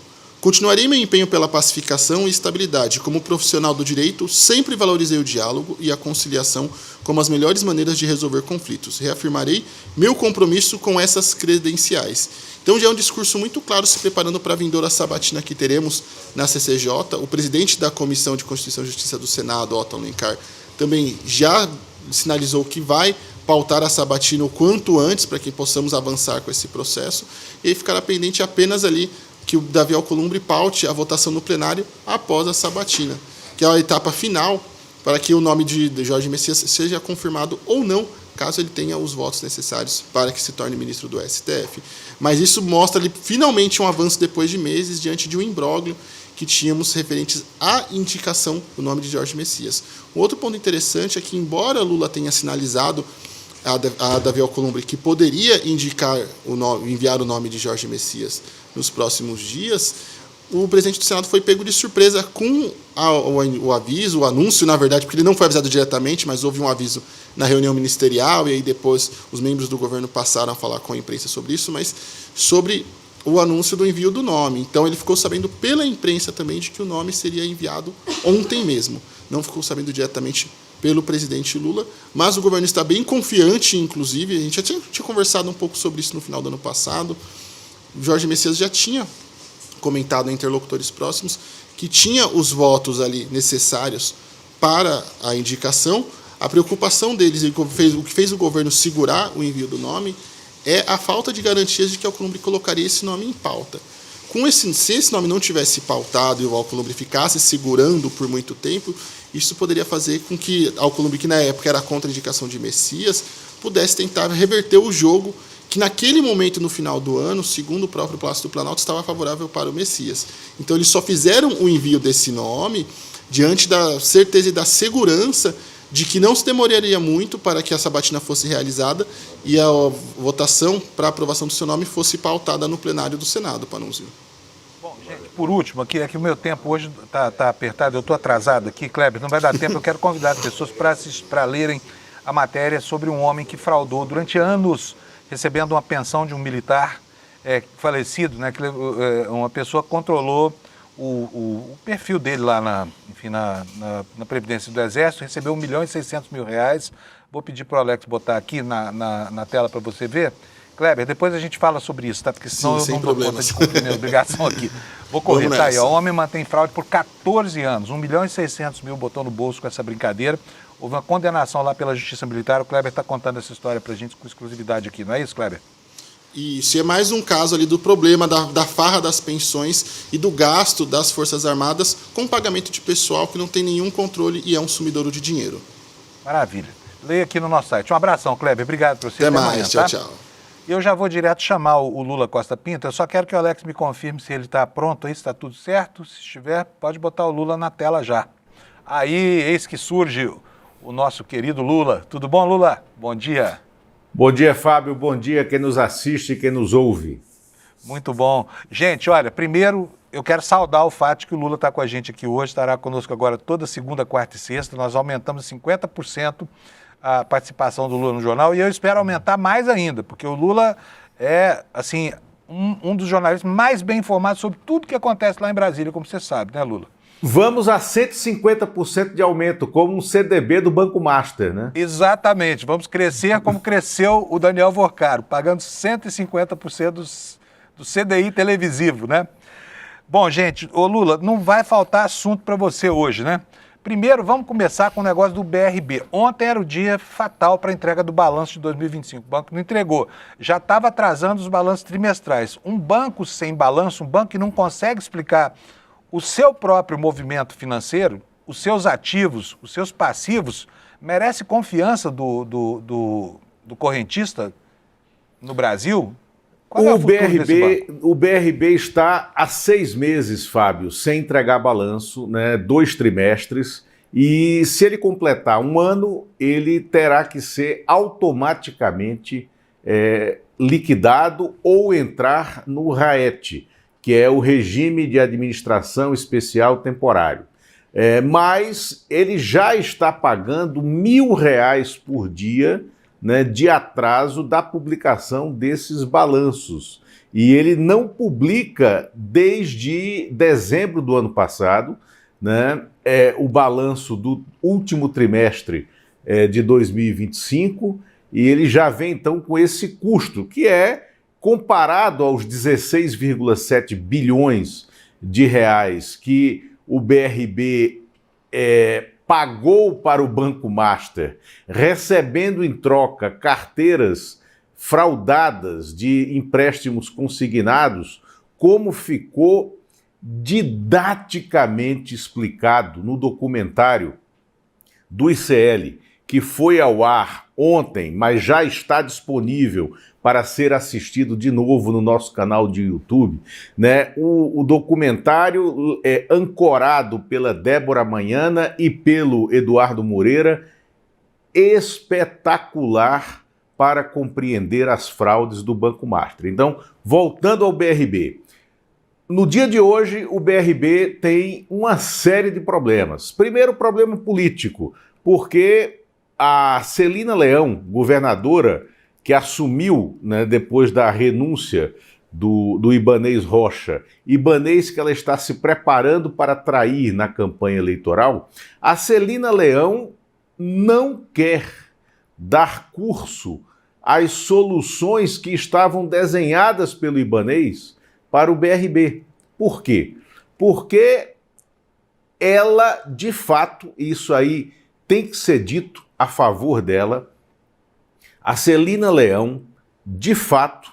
Continuarei meu empenho pela pacificação e estabilidade. Como profissional do direito, sempre valorizei o diálogo e a conciliação como as melhores maneiras de resolver conflitos. Reafirmarei meu compromisso com essas credenciais. Então já é um discurso muito claro se preparando para a vindoura sabatina que teremos na CCJ. O presidente da Comissão de Constituição e Justiça do Senado, Otto Alencar, também já sinalizou que vai pautar a sabatina o quanto antes para que possamos avançar com esse processo. E aí ficará pendente apenas ali que o Davi Alcolumbre paute a votação no plenário após a sabatina, que é a etapa final para que o nome de Jorge Messias seja confirmado ou não, caso ele tenha os votos necessários para que se torne ministro do STF. Mas isso mostra ali, finalmente um avanço depois de meses diante de um imbróglio que tínhamos referentes à indicação do nome de Jorge Messias. Um outro ponto interessante é que, embora Lula tenha sinalizado a Davi Alcolumbre que poderia enviar o nome de Jorge Messias nos próximos dias, o presidente do Senado foi pego de surpresa com o aviso, o anúncio, na verdade, porque ele não foi avisado diretamente, mas houve um aviso na reunião ministerial, e aí depois os membros do governo passaram a falar com a imprensa sobre isso, mas sobre o anúncio do envio do nome. Então ele ficou sabendo pela imprensa também de que o nome seria enviado ontem mesmo. Não ficou sabendo diretamente pelo presidente Lula, mas o governo está bem confiante, inclusive, a gente já tinha conversado um pouco sobre isso no final do ano passado. O Jorge Messias já tinha comentado a interlocutores próximos que tinha os votos ali necessários para a indicação. A preocupação deles, o que fez o governo segurar o envio do nome, é a falta de garantias de que Alcolumbre colocaria esse nome em pauta. Se esse nome não tivesse pautado e o Alcolumbre ficasse segurando por muito tempo, isso poderia fazer com que Alcolumbre, que na época era contra a indicação de Messias, pudesse tentar reverter o jogo que naquele momento, no final do ano, segundo o próprio Palácio do Planalto, estava favorável para o Messias. Então, eles só fizeram o envio desse nome diante da certeza e da segurança de que não se demoraria muito para que a sabatina fosse realizada e a votação para a aprovação do seu nome fosse pautada no plenário do Senado, Panunzio. Bom, gente, por último, aqui o meu tempo hoje está apertado, eu estou atrasado aqui, Kleber, não vai dar tempo, eu quero convidar as pessoas para lerem a matéria sobre um homem que fraudou durante anos recebendo uma pensão de um militar falecido, né? Que uma pessoa controlou o perfil dele lá na Previdência do Exército, recebeu R$1.600.000. Vou pedir para o Alex botar aqui na tela para você ver. Kleber, depois a gente fala sobre isso, tá? Porque senão eu não dou conta de cumprir minha obrigação aqui. Vou correr, tá aí. O homem mantém fraude por 14 anos. R$1.600.000 botou no bolso com essa brincadeira. Houve uma condenação lá pela Justiça Militar. O Kleber está contando essa história pra gente com exclusividade aqui, não é isso, Kleber? Isso, e é mais um caso ali do problema da farra das pensões e do gasto das Forças Armadas com pagamento de pessoal que não tem nenhum controle e é um sumidouro de dinheiro. Maravilha. Leia aqui no nosso site. Um abração, Kleber. Obrigado por você. Até mais. Amanhã, tchau, tá? tchau. Eu já vou direto chamar o Lula Costa Pinto. Eu só quero que o Alex me confirme se ele está pronto aí, se está tudo certo. Se estiver, pode botar o Lula na tela já. Aí, eis que surge o nosso querido Lula. Tudo bom, Lula? Bom dia. Bom dia, Fábio. Bom dia quem nos assiste e quem nos ouve. Muito bom. Gente, olha, primeiro eu quero saudar o fato de que o Lula está com a gente aqui hoje, estará conosco agora toda segunda, quarta e sexta. Nós aumentamos 50% a participação do Lula no jornal e eu espero aumentar mais ainda, porque o Lula é, assim, um dos jornalistas mais bem informados sobre tudo que acontece lá em Brasília, como você sabe, né, Lula? Vamos a 150% de aumento, como um CDB do Banco Master, né? Exatamente, vamos crescer como cresceu o Daniel Vorcaro, pagando 150% do CDI televisivo, né? Bom, gente, ô Lula, não vai faltar assunto para você hoje, né? Primeiro, vamos começar com o negócio do BRB. Ontem era o dia fatal para a entrega do balanço de 2025. O banco não entregou. Já estava atrasando os balanços trimestrais. Um banco sem balanço, um banco que não consegue explicar o seu próprio movimento financeiro, os seus ativos, os seus passivos, merece confiança do correntista no Brasil? Qual é o futuro desse banco? O BRB está há 6 meses, Fábio, sem entregar balanço, né, 2 trimestres, e se ele completar 1 ano, ele terá que ser automaticamente liquidado ou entrar no RAET, que é o Regime de Administração Especial Temporário. Mas ele já está pagando R$1.000 por dia, né, de atraso da publicação desses balanços. E ele não publica desde dezembro do ano passado, né, o balanço do último trimestre de 2025, e ele já vem então com esse custo, que é comparado aos 16,7 bilhões de reais que o BRB pagou para o Banco Master, recebendo em troca carteiras fraudadas de empréstimos consignados, como ficou didaticamente explicado no documentário do ICL, que foi ao ar ontem, mas já está disponível para ser assistido de novo no nosso canal de YouTube, né? O documentário é ancorado pela Débora Manhana e pelo Eduardo Moreira, espetacular para compreender as fraudes do Banco Master. Então, voltando ao BRB, no dia de hoje o BRB tem uma série de problemas. Primeiro, problema político, porque a Celina Leão, governadora, que assumiu, né, depois da renúncia do Ibanez Rocha, Ibanez que ela está se preparando para trair na campanha eleitoral, a Celina Leão não quer dar curso às soluções que estavam desenhadas pelo Ibanez para o BRB. Por quê? Porque ela, de fato, isso aí tem que ser dito a favor dela, a Celina Leão, de fato,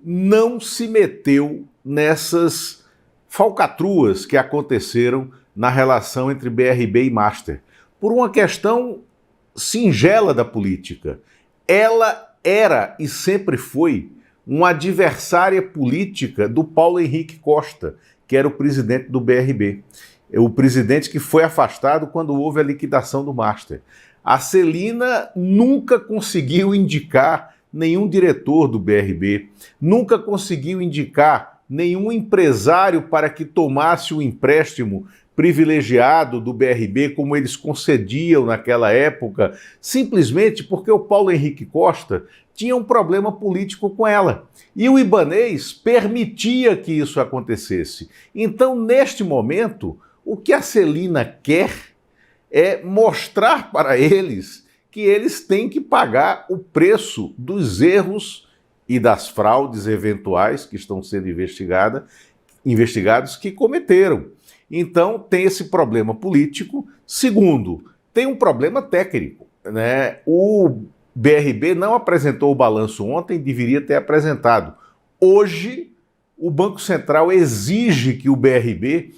não se meteu nessas falcatruas que aconteceram na relação entre BRB e Master, por uma questão singela da política. Ela era e sempre foi uma adversária política do Paulo Henrique Costa, que era o presidente do BRB, o presidente que foi afastado quando houve a liquidação do Master. A Celina nunca conseguiu indicar nenhum diretor do BRB, nunca conseguiu indicar nenhum empresário para que tomasse o empréstimo privilegiado do BRB, como eles concediam naquela época, simplesmente porque o Paulo Henrique Costa tinha um problema político com ela. E o Ibanez permitia que isso acontecesse. Então, neste momento, o que a Celina quer é mostrar para eles que eles têm que pagar o preço dos erros e das fraudes eventuais que estão sendo investigados que cometeram. Então, tem esse problema político. Segundo, tem um problema técnico, né? O BRB não apresentou o balanço ontem, deveria ter apresentado. Hoje, o Banco Central exige que o BRB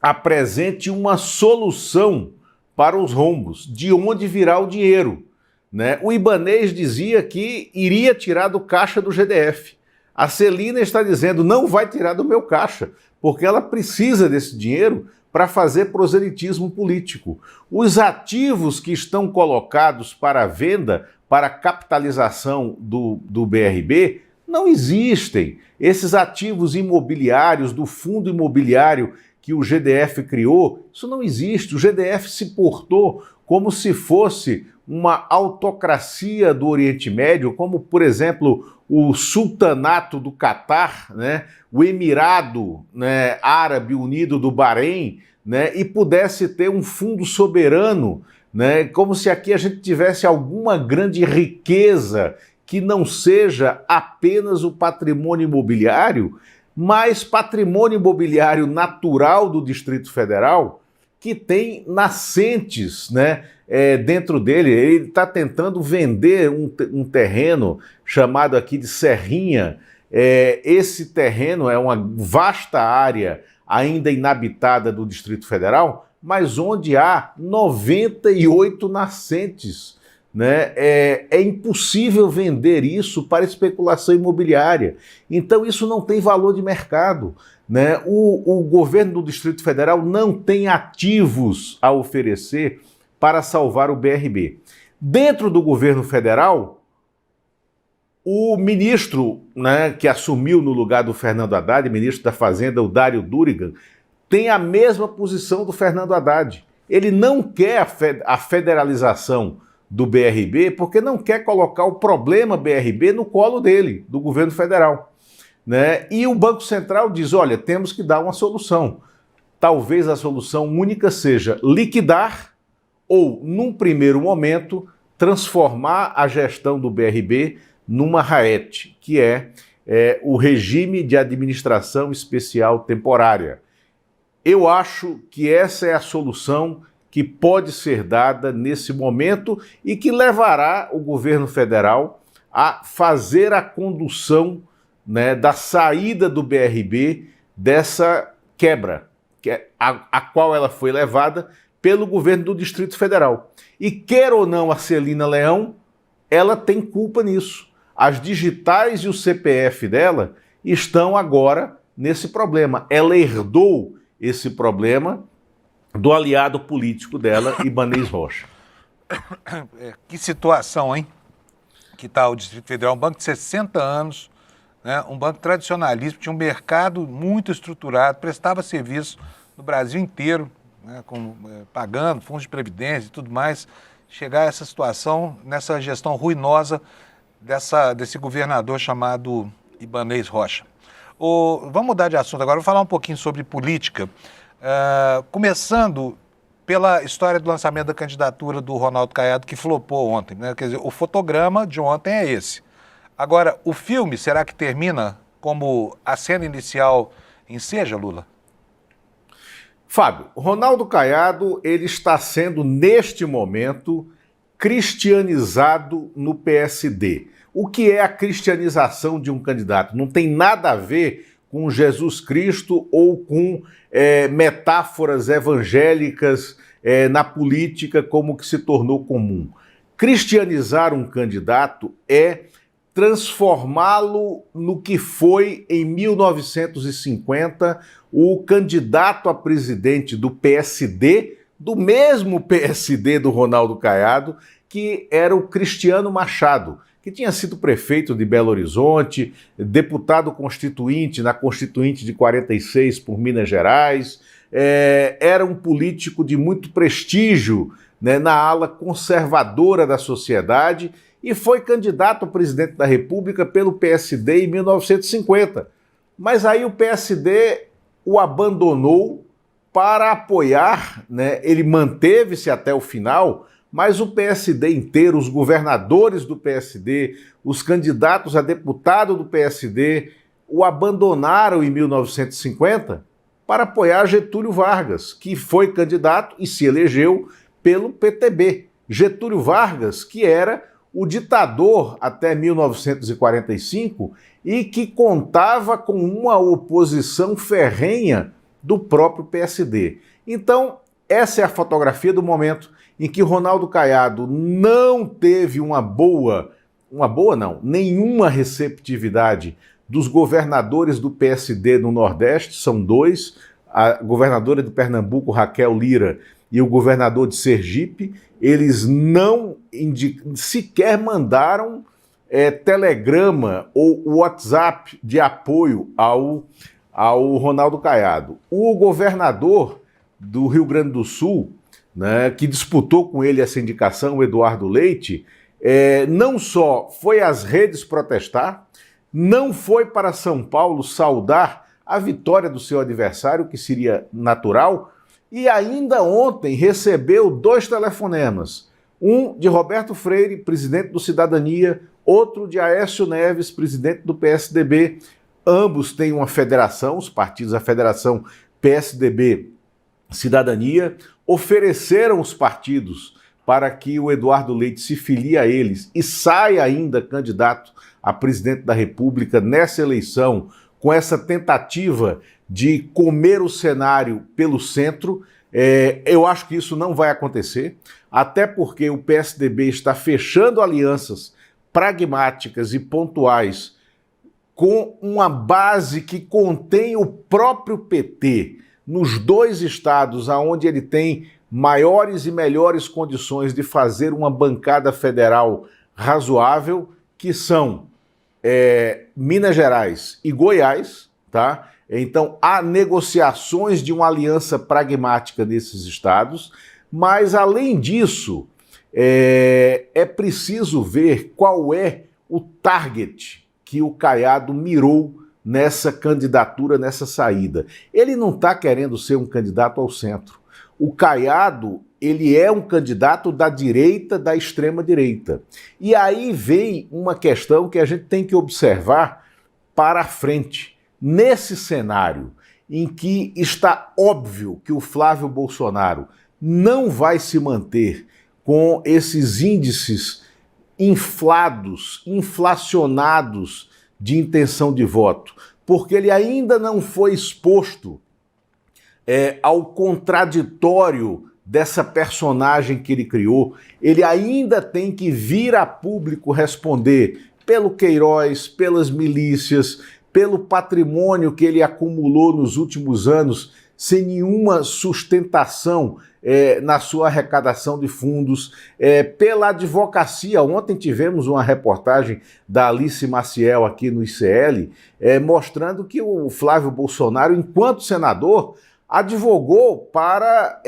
apresente uma solução para os rombos, de onde virá o dinheiro, né? O Ibanez dizia que iria tirar do caixa do GDF. A Celina está dizendo, não vai tirar do meu caixa, porque ela precisa desse dinheiro para fazer proselitismo político. Os ativos que estão colocados para venda, para capitalização do BRB, não existem. Esses ativos imobiliários, do fundo imobiliário que o GDF criou, isso não existe. O GDF se portou como se fosse uma autocracia do Oriente Médio, como, por exemplo, o Sultanato do Catar, né, o Emirado, né, Árabe Unido do Bahrein, né, e pudesse ter um fundo soberano, né, como se aqui a gente tivesse alguma grande riqueza que não seja apenas o patrimônio imobiliário, mas patrimônio imobiliário natural do Distrito Federal, que tem nascentes, né, dentro dele. Ele está tentando vender um terreno chamado aqui de Serrinha. Esse terreno é uma vasta área ainda inabitada do Distrito Federal, mas onde há 98 nascentes, né? É impossível vender isso para especulação imobiliária. Então isso não tem valor de mercado, né? O governo do Distrito Federal não tem ativos a oferecer para salvar o BRB. Dentro do governo federal, o ministro, né, que assumiu no lugar do Fernando Haddad, ministro da Fazenda, o Dário Durigan, tem a mesma posição do Fernando Haddad. Ele não quer a federalização do BRB porque não quer colocar o problema BRB no colo dele, do governo federal, né? E o Banco Central diz, olha, temos que dar uma solução. Talvez a solução única seja liquidar ou, num primeiro momento, transformar a gestão do BRB numa RAET, que é o regime de administração especial temporária. Eu acho que essa é a solução que pode ser dada nesse momento e que levará o governo federal a fazer a condução, né, da saída do BRB dessa quebra, a qual ela foi levada pelo governo do Distrito Federal. E quer ou não a Celina Leão, ela tem culpa nisso. As digitais e o CPF dela estão agora nesse problema. Ela herdou esse problema do aliado político dela, Ibanez Rocha. Que situação, hein? Que está o Distrito Federal, um banco de 60 anos, né? Um banco tradicionalista, tinha um mercado muito estruturado, prestava serviço no Brasil inteiro, né? Pagando fundos de previdência e tudo mais, chegar a essa situação, nessa gestão ruinosa desse governador chamado Ibanez Rocha. Vamos mudar de assunto agora, vou falar um pouquinho sobre política. Começando pela história do lançamento da candidatura do Ronaldo Caiado, que flopou ontem, né? Quer dizer, o fotograma de ontem é esse. Agora, o filme, será que termina como a cena inicial enseja, Lula? Fábio, Ronaldo Caiado, ele está sendo, neste momento, cristianizado no PSD. O que é a cristianização de um candidato? Não tem nada a ver com Jesus Cristo ou com metáforas evangélicas na política, como que se tornou comum. Cristianizar um candidato é transformá-lo no que foi, em 1950, o candidato a presidente do PSD, do mesmo PSD do Ronaldo Caiado, que era o Cristiano Machado, que tinha sido prefeito de Belo Horizonte, deputado constituinte na Constituinte de 46 por Minas Gerais, era um político de muito prestígio, né, na ala conservadora da sociedade e foi candidato a presidente da República pelo PSD em 1950. Mas aí o PSD o abandonou para apoiar, né, ele manteve-se até o final, mas o PSD inteiro, os governadores do PSD, os candidatos a deputado do PSD, o abandonaram em 1950 para apoiar Getúlio Vargas, que foi candidato e se elegeu pelo PTB. Getúlio Vargas, que era o ditador até 1945 e que contava com uma oposição ferrenha do próprio PSD. Então, essa é a fotografia do momento em que Ronaldo Caiado não teve nenhuma receptividade dos governadores do PSD no Nordeste, são dois, a governadora de Pernambuco, Raquel Lira, e o governador de Sergipe. Eles não sequer mandaram telegrama ou WhatsApp de apoio ao Ronaldo Caiado. O governador do Rio Grande do Sul, né, que disputou com ele essa indicação, o Eduardo Leite, não só foi às redes protestar, não foi para São Paulo saudar a vitória do seu adversário, que seria natural, e ainda ontem recebeu 2 telefonemas, um de Roberto Freire, presidente do Cidadania, outro de Aécio Neves, presidente do PSDB. Ambos têm uma federação, os partidos, a federação PSDB Cidadania, ofereceram os partidos para que o Eduardo Leite se filie a eles e saia ainda candidato a presidente da República nessa eleição, com essa tentativa de comer o cenário pelo centro. Eu acho que isso não vai acontecer, até porque o PSDB está fechando alianças pragmáticas e pontuais com uma base que contém o próprio PT nos 2 estados onde ele tem maiores e melhores condições de fazer uma bancada federal razoável, que são Minas Gerais e Goiás, tá? Então, há negociações de uma aliança pragmática nesses estados, mas, além disso, é preciso ver qual é o target que o Caiado mirou nessa candidatura, nessa saída. Ele não está querendo ser um candidato ao centro. O Caiado, ele é um candidato da direita, da extrema-direita. E aí vem uma questão que a gente tem que observar para a frente. Nesse cenário em que está óbvio que o Flávio Bolsonaro não vai se manter com esses índices inflados, inflacionados de intenção de voto, porque ele ainda não foi exposto ao contraditório dessa personagem que ele criou, ele ainda tem que vir a público responder pelo Queiroz, pelas milícias, pelo patrimônio que ele acumulou nos últimos anos, sem nenhuma sustentação na sua arrecadação de fundos, pela advocacia. Ontem tivemos uma reportagem da Alice Maciel aqui no ICL, mostrando que o Flávio Bolsonaro, enquanto senador, advogou para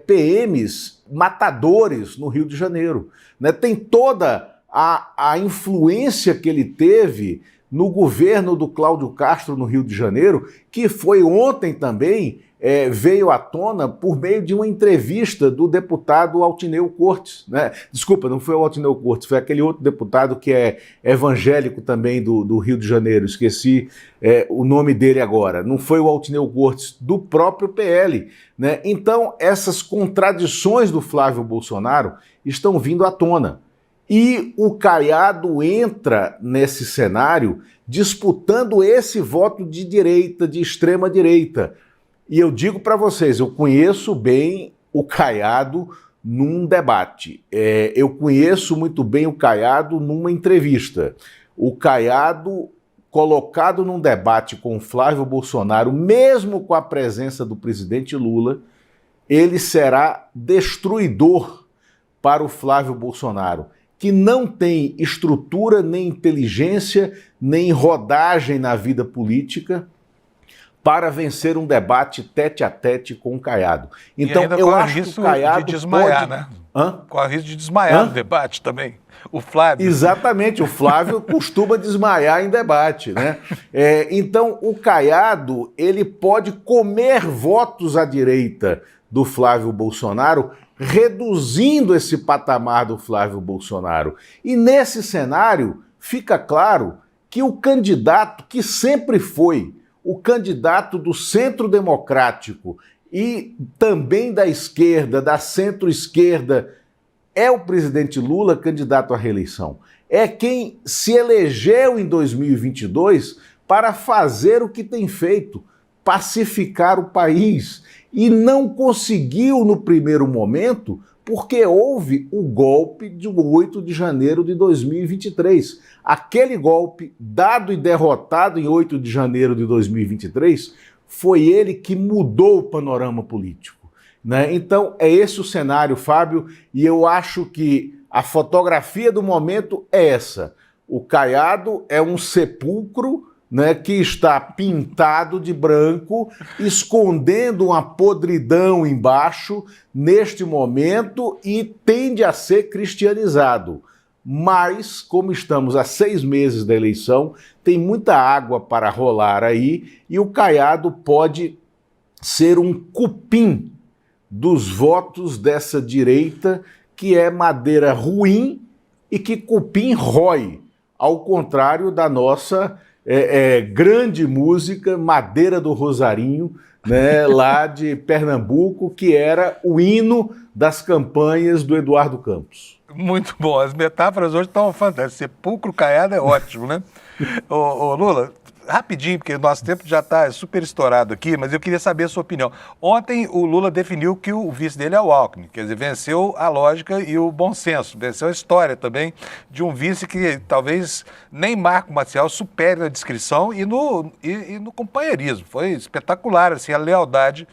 PMs matadores no Rio de Janeiro. Né? Tem toda a influência que ele teve no governo do Cláudio Castro no Rio de Janeiro, que foi ontem também, veio à tona por meio de uma entrevista do deputado Altineu Cortes. Né? Desculpa, não foi o Altineu Cortes, foi aquele outro deputado que é evangélico também do Rio de Janeiro, esqueci o nome dele agora. Não foi o Altineu Cortes, do próprio PL. Né? Então, essas contradições do Flávio Bolsonaro estão vindo à tona. E o Caiado entra nesse cenário disputando esse voto de direita, de extrema direita. E eu digo para vocês, eu conheço bem o Caiado num debate. Eu conheço muito bem o Caiado numa entrevista. O Caiado, colocado num debate com o Flávio Bolsonaro, mesmo com a presença do presidente Lula, ele será destruidor para o Flávio Bolsonaro, que não tem estrutura, nem inteligência, nem rodagem na vida política, para vencer um debate tete a tete com o Caiado. Então, e ainda eu corre acho que risco o Caiado de desmaiar, pode... né? Hã? Corre risco de desmaiar Hã? no debate também. O Flávio. Exatamente, o Flávio costuma desmaiar em debate, né? Então, o Caiado, ele pode comer votos à direita do Flávio Bolsonaro, reduzindo esse patamar do Flávio Bolsonaro. E nesse cenário, fica claro que o candidato que sempre foi o candidato do centro democrático e também da esquerda, da centro-esquerda, é o presidente Lula, candidato à reeleição. É quem se elegeu em 2022 para fazer o que tem feito, pacificar o país. E não conseguiu no primeiro momento porque houve o golpe de 8 de janeiro de 2023. Aquele golpe, dado e derrotado em 8 de janeiro de 2023, foi ele que mudou o panorama político, né? Então, é esse o cenário, Fábio, e eu acho que a fotografia do momento é essa. O Caiado é um sepulcro, né, que está pintado de branco, escondendo uma podridão embaixo neste momento e tende a ser cristianizado. Mas, como estamos há 6 meses da eleição, tem muita água para rolar aí e o Caiado pode ser um cupim dos votos dessa direita que é madeira ruim e que cupim rói, ao contrário da nossa grande música Madeira do Rosarinho, né, lá de Pernambuco, que era o hino das campanhas do Eduardo Campos. Muito bom, as metáforas hoje estão fantásticas. Sepulcro Caiado é ótimo, né? Ô, Lula, rapidinho, porque o nosso tempo já está super estourado aqui, mas eu queria saber a sua opinião. Ontem o Lula definiu que o vice dele é o Alckmin, quer dizer, venceu a lógica e o bom senso, venceu a história também de um vice que talvez nem Marco Maciel supere na descrição e no companheirismo. Foi espetacular, assim, a lealdade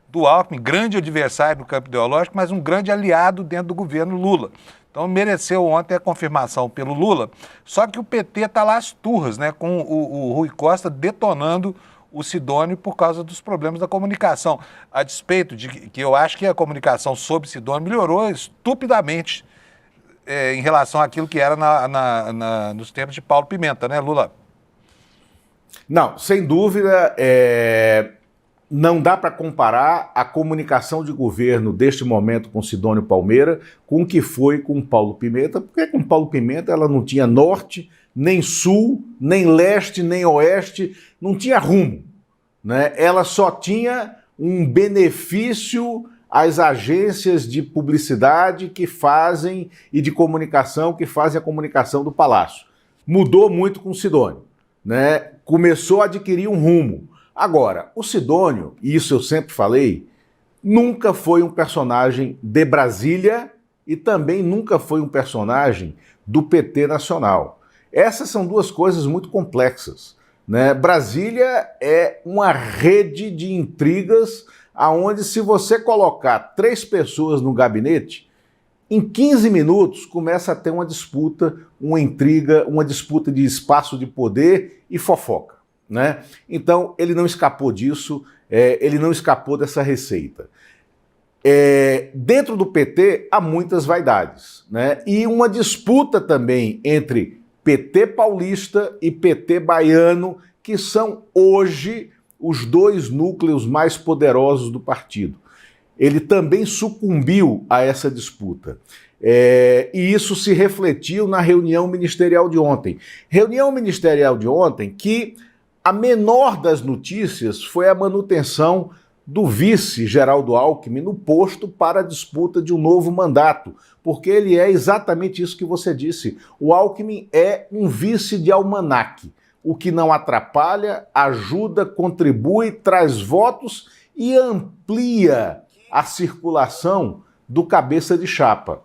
do Alckmin, grande adversário no campo ideológico, mas um grande aliado dentro do governo Lula. Então mereceu ontem a confirmação pelo Lula, só que o PT está lá às turras, né, com o Rui Costa detonando o Sidônio por causa dos problemas da comunicação, a despeito de que eu acho que a comunicação sobre Sidônio melhorou estupidamente em relação àquilo que era nos tempos de Paulo Pimenta, né, Lula? Não, sem dúvida, não dá para comparar a comunicação de governo deste momento com Sidônio Palmeira com o que foi com Paulo Pimenta, porque com Paulo Pimenta ela não tinha norte, nem sul, nem leste, nem oeste, não tinha rumo, né? Ela só tinha um benefício às agências de publicidade que fazem e de comunicação que fazem a comunicação do Palácio. Mudou muito com Sidônio, né? Começou a adquirir um rumo. Agora, o Sidônio, e isso eu sempre falei, nunca foi um personagem de Brasília e também nunca foi um personagem do PT nacional. Essas são duas coisas muito complexas, né? Brasília é uma rede de intrigas aonde se você colocar 3 pessoas no gabinete, em 15 minutos começa a ter uma disputa, uma intriga, uma disputa de espaço de poder e fofoca, né? Então, ele não escapou disso, ele não escapou dessa receita. Dentro do PT, há muitas vaidades, né? E uma disputa também entre PT paulista e PT baiano, que são hoje os 2 núcleos mais poderosos do partido. Ele também sucumbiu a essa disputa. E isso se refletiu na reunião ministerial de ontem. Reunião ministerial de ontem que a menor das notícias foi a manutenção do vice Geraldo Alckmin no posto para a disputa de um novo mandato, porque ele é exatamente isso que você disse. O Alckmin é um vice de almanaque, o que não atrapalha, ajuda, contribui, traz votos e amplia a circulação do cabeça de chapa.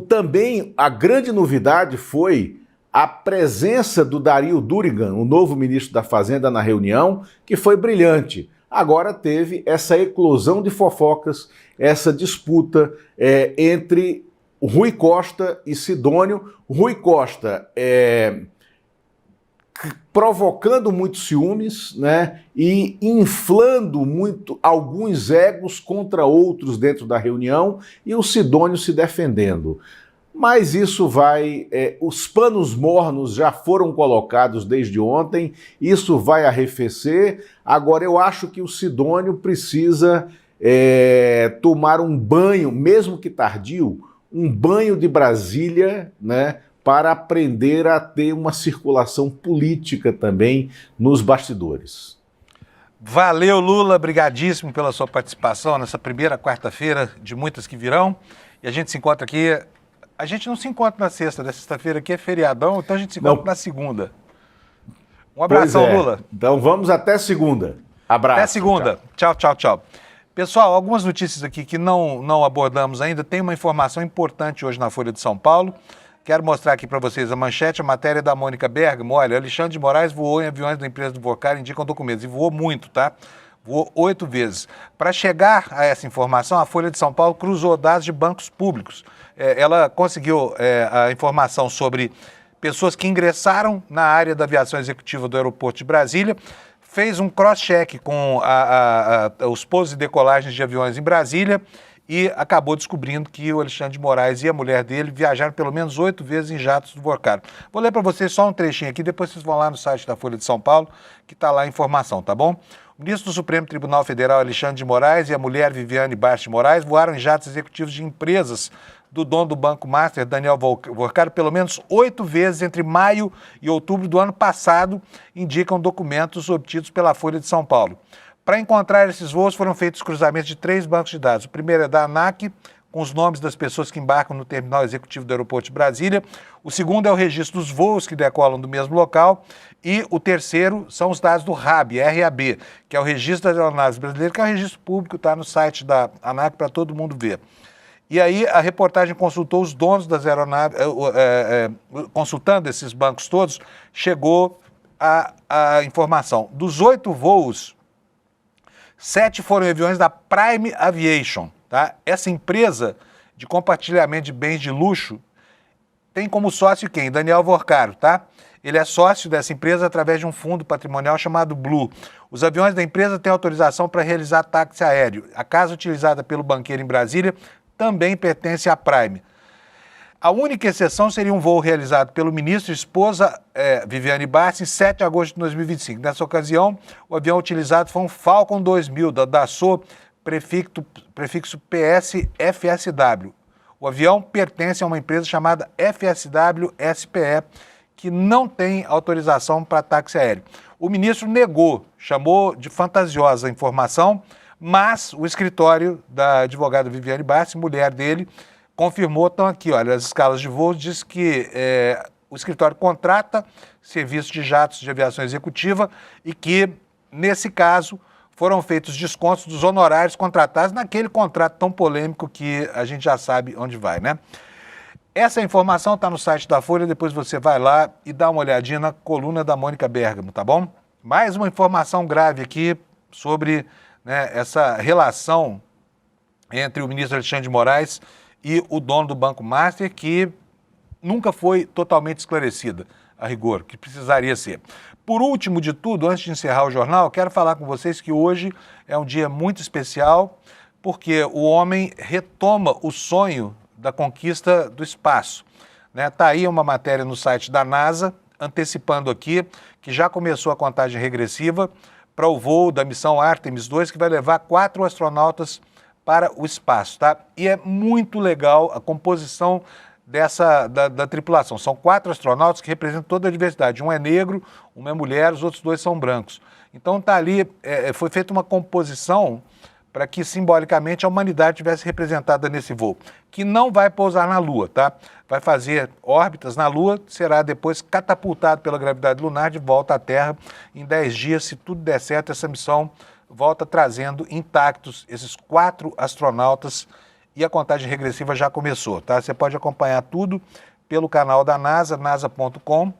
Também a grande novidade foi a presença do Dario Durigan, o novo ministro da Fazenda, na reunião, que foi brilhante. Agora teve essa eclosão de fofocas, essa disputa entre Rui Costa e Sidônio. Rui Costa provocando muitos ciúmes, né, e inflando muito alguns egos contra outros dentro da reunião e o Sidônio se defendendo. Mas isso vai... os panos mornos já foram colocados desde ontem, isso vai arrefecer. Agora, eu acho que o Sidônio precisa tomar um banho, mesmo que tardio, um banho de Brasília, né, para aprender a ter uma circulação política também nos bastidores. Valeu, Lula, brigadíssimo pela sua participação nessa primeira quarta-feira de muitas que virão. E a gente se encontra aqui... A gente não se encontra na sexta, né? Sexta-feira aqui é feriadão, então a gente se encontra na segunda. Um abração, Lula. Então vamos até segunda. Abraço. Até segunda. Tchau, tchau, tchau. Pessoal, algumas notícias aqui que não abordamos ainda. Tem uma informação importante hoje na Folha de São Paulo. Quero mostrar aqui para vocês a manchete, a matéria da Mônica Bergamo. Olha, Alexandre de Moraes voou em aviões da empresa do Vorcar, indicam documentos. E voou muito, tá? Voou 8 vezes. Para chegar a essa informação, a Folha de São Paulo cruzou dados de bancos públicos. Ela conseguiu a informação sobre pessoas que ingressaram na área da aviação executiva do aeroporto de Brasília, fez um cross-check com os pousos e decolagens de aviões em Brasília e acabou descobrindo que o Alexandre de Moraes e a mulher dele viajaram pelo menos 8 vezes em jatos do Vorcar. Vou ler para vocês só um trechinho aqui, depois vocês vão lá no site da Folha de São Paulo, que está lá a informação, tá bom? O ministro do Supremo Tribunal Federal, Alexandre de Moraes, e a mulher Viviane Bart de Moraes voaram em jatos executivos de empresas do dono do Banco Master, Daniel Vorcar, pelo menos 8 vezes entre maio e outubro do ano passado, indicam documentos obtidos pela Folha de São Paulo. Para encontrar esses voos foram feitos cruzamentos de 3 bancos de dados. O primeiro é da ANAC, com os nomes das pessoas que embarcam no terminal executivo do aeroporto de Brasília. O segundo é o registro dos voos que decolam do mesmo local. E o terceiro são os dados do RAB, RAB, que é o Registro das Aeronaves Brasileiras, que é o registro público, está no site da ANAC para todo mundo ver. E aí a reportagem consultou os donos das aeronaves, consultando esses bancos todos, chegou a informação. Dos 8 voos, 7 foram aviões da Prime Aviation. Tá? Essa empresa de compartilhamento de bens de luxo tem como sócio quem? Daniel Vorcar, tá? Ele é sócio dessa empresa através de um fundo patrimonial chamado Blue. Os aviões da empresa têm autorização para realizar táxi aéreo. A casa utilizada pelo banqueiro em Brasília também pertence à Prime. A única exceção seria um voo realizado pelo ministro e esposa Viviane Bart em 7 de agosto de 2025. Nessa ocasião, o avião utilizado foi um Falcon 2000 da Dassault, prefixo PS-FSW. O avião pertence a uma empresa chamada FSW SPE, que não tem autorização para táxi aéreo. O ministro negou, chamou de fantasiosa a informação, mas o escritório da advogada Viviane Bart, mulher dele, confirmou, estão aqui, olha, as escalas de voo, diz que o escritório contrata serviço de jatos de aviação executiva e que, nesse caso, foram feitos descontos dos honorários contratados naquele contrato tão polêmico que a gente já sabe onde vai, né? Essa informação está no site da Folha, depois você vai lá e dá uma olhadinha na coluna da Mônica Bergamo, tá bom? Mais uma informação grave aqui sobre, né, essa relação entre o ministro Alexandre de Moraes e o dono do Banco Master, que nunca foi totalmente esclarecida, a rigor, que precisaria ser. Por último de tudo, antes de encerrar o jornal, quero falar com vocês que hoje é um dia muito especial, porque o homem retoma o sonho da conquista do espaço. Tá aí uma matéria no site da NASA, antecipando aqui, que já começou a contagem regressiva para o voo da missão Artemis 2, que vai levar 4 astronautas para o espaço, tá? E é muito legal a composição da tripulação. São 4 astronautas que representam toda a diversidade. Um é negro, uma é mulher, os outros 2 são brancos. Então tá ali, foi feita uma composição para que simbolicamente a humanidade tivesse representada nesse voo, que não vai pousar na Lua, tá? Vai fazer órbitas na Lua, será depois catapultado pela gravidade lunar de volta à Terra em 10 dias. Se tudo der certo, essa missão volta trazendo intactos esses 4 astronautas e a contagem regressiva já começou, tá? Você pode acompanhar tudo pelo canal da NASA, nasa.com,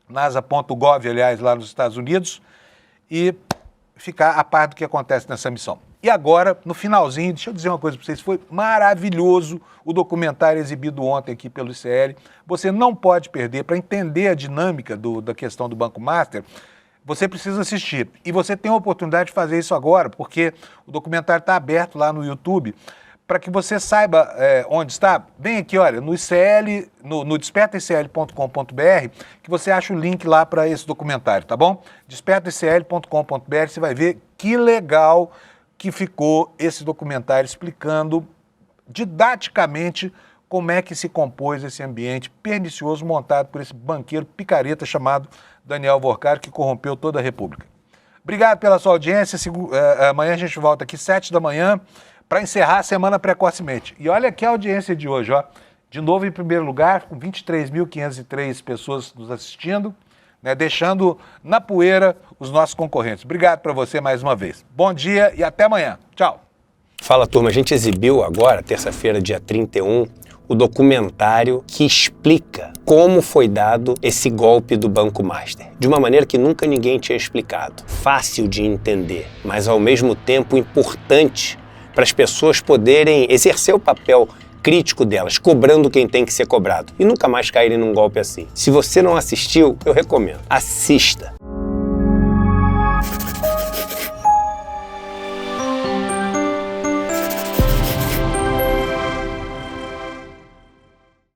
nasa.gov, aliás, lá nos Estados Unidos, e ficar a par do que acontece nessa missão. E agora, no finalzinho, deixa eu dizer uma coisa para vocês, foi maravilhoso o documentário exibido ontem aqui pelo ICL. Você não pode perder, para entender a dinâmica da questão do Banco Master, você precisa assistir. E você tem a oportunidade de fazer isso agora, porque o documentário está aberto lá no YouTube, para que você saiba onde está. Vem aqui, olha, no ICL, no despertaicl.com.br, que você acha o link lá para esse documentário, tá bom? despertaicl.com.br, você vai ver que legal que ficou esse documentário explicando didaticamente como é que se compôs esse ambiente pernicioso montado por esse banqueiro picareta chamado Daniel Vorcari, que corrompeu toda a República. Obrigado pela sua audiência. Amanhã a gente volta aqui 7 da manhã para encerrar a semana precocemente. E olha aqui a audiência de hoje, ó. De novo em primeiro lugar, com 23.503 pessoas nos assistindo, né, deixando na poeira os nossos concorrentes. Obrigado para você mais uma vez. Bom dia e até amanhã. Tchau. Fala, turma. A gente exibiu agora, terça-feira, dia 31, o documentário que explica como foi dado esse golpe do Banco Master. De uma maneira que nunca ninguém tinha explicado. Fácil de entender, mas ao mesmo tempo importante para as pessoas poderem exercer o papel crítico delas, cobrando quem tem que ser cobrado. E nunca mais caírem num golpe assim. Se você não assistiu, eu recomendo. Assista.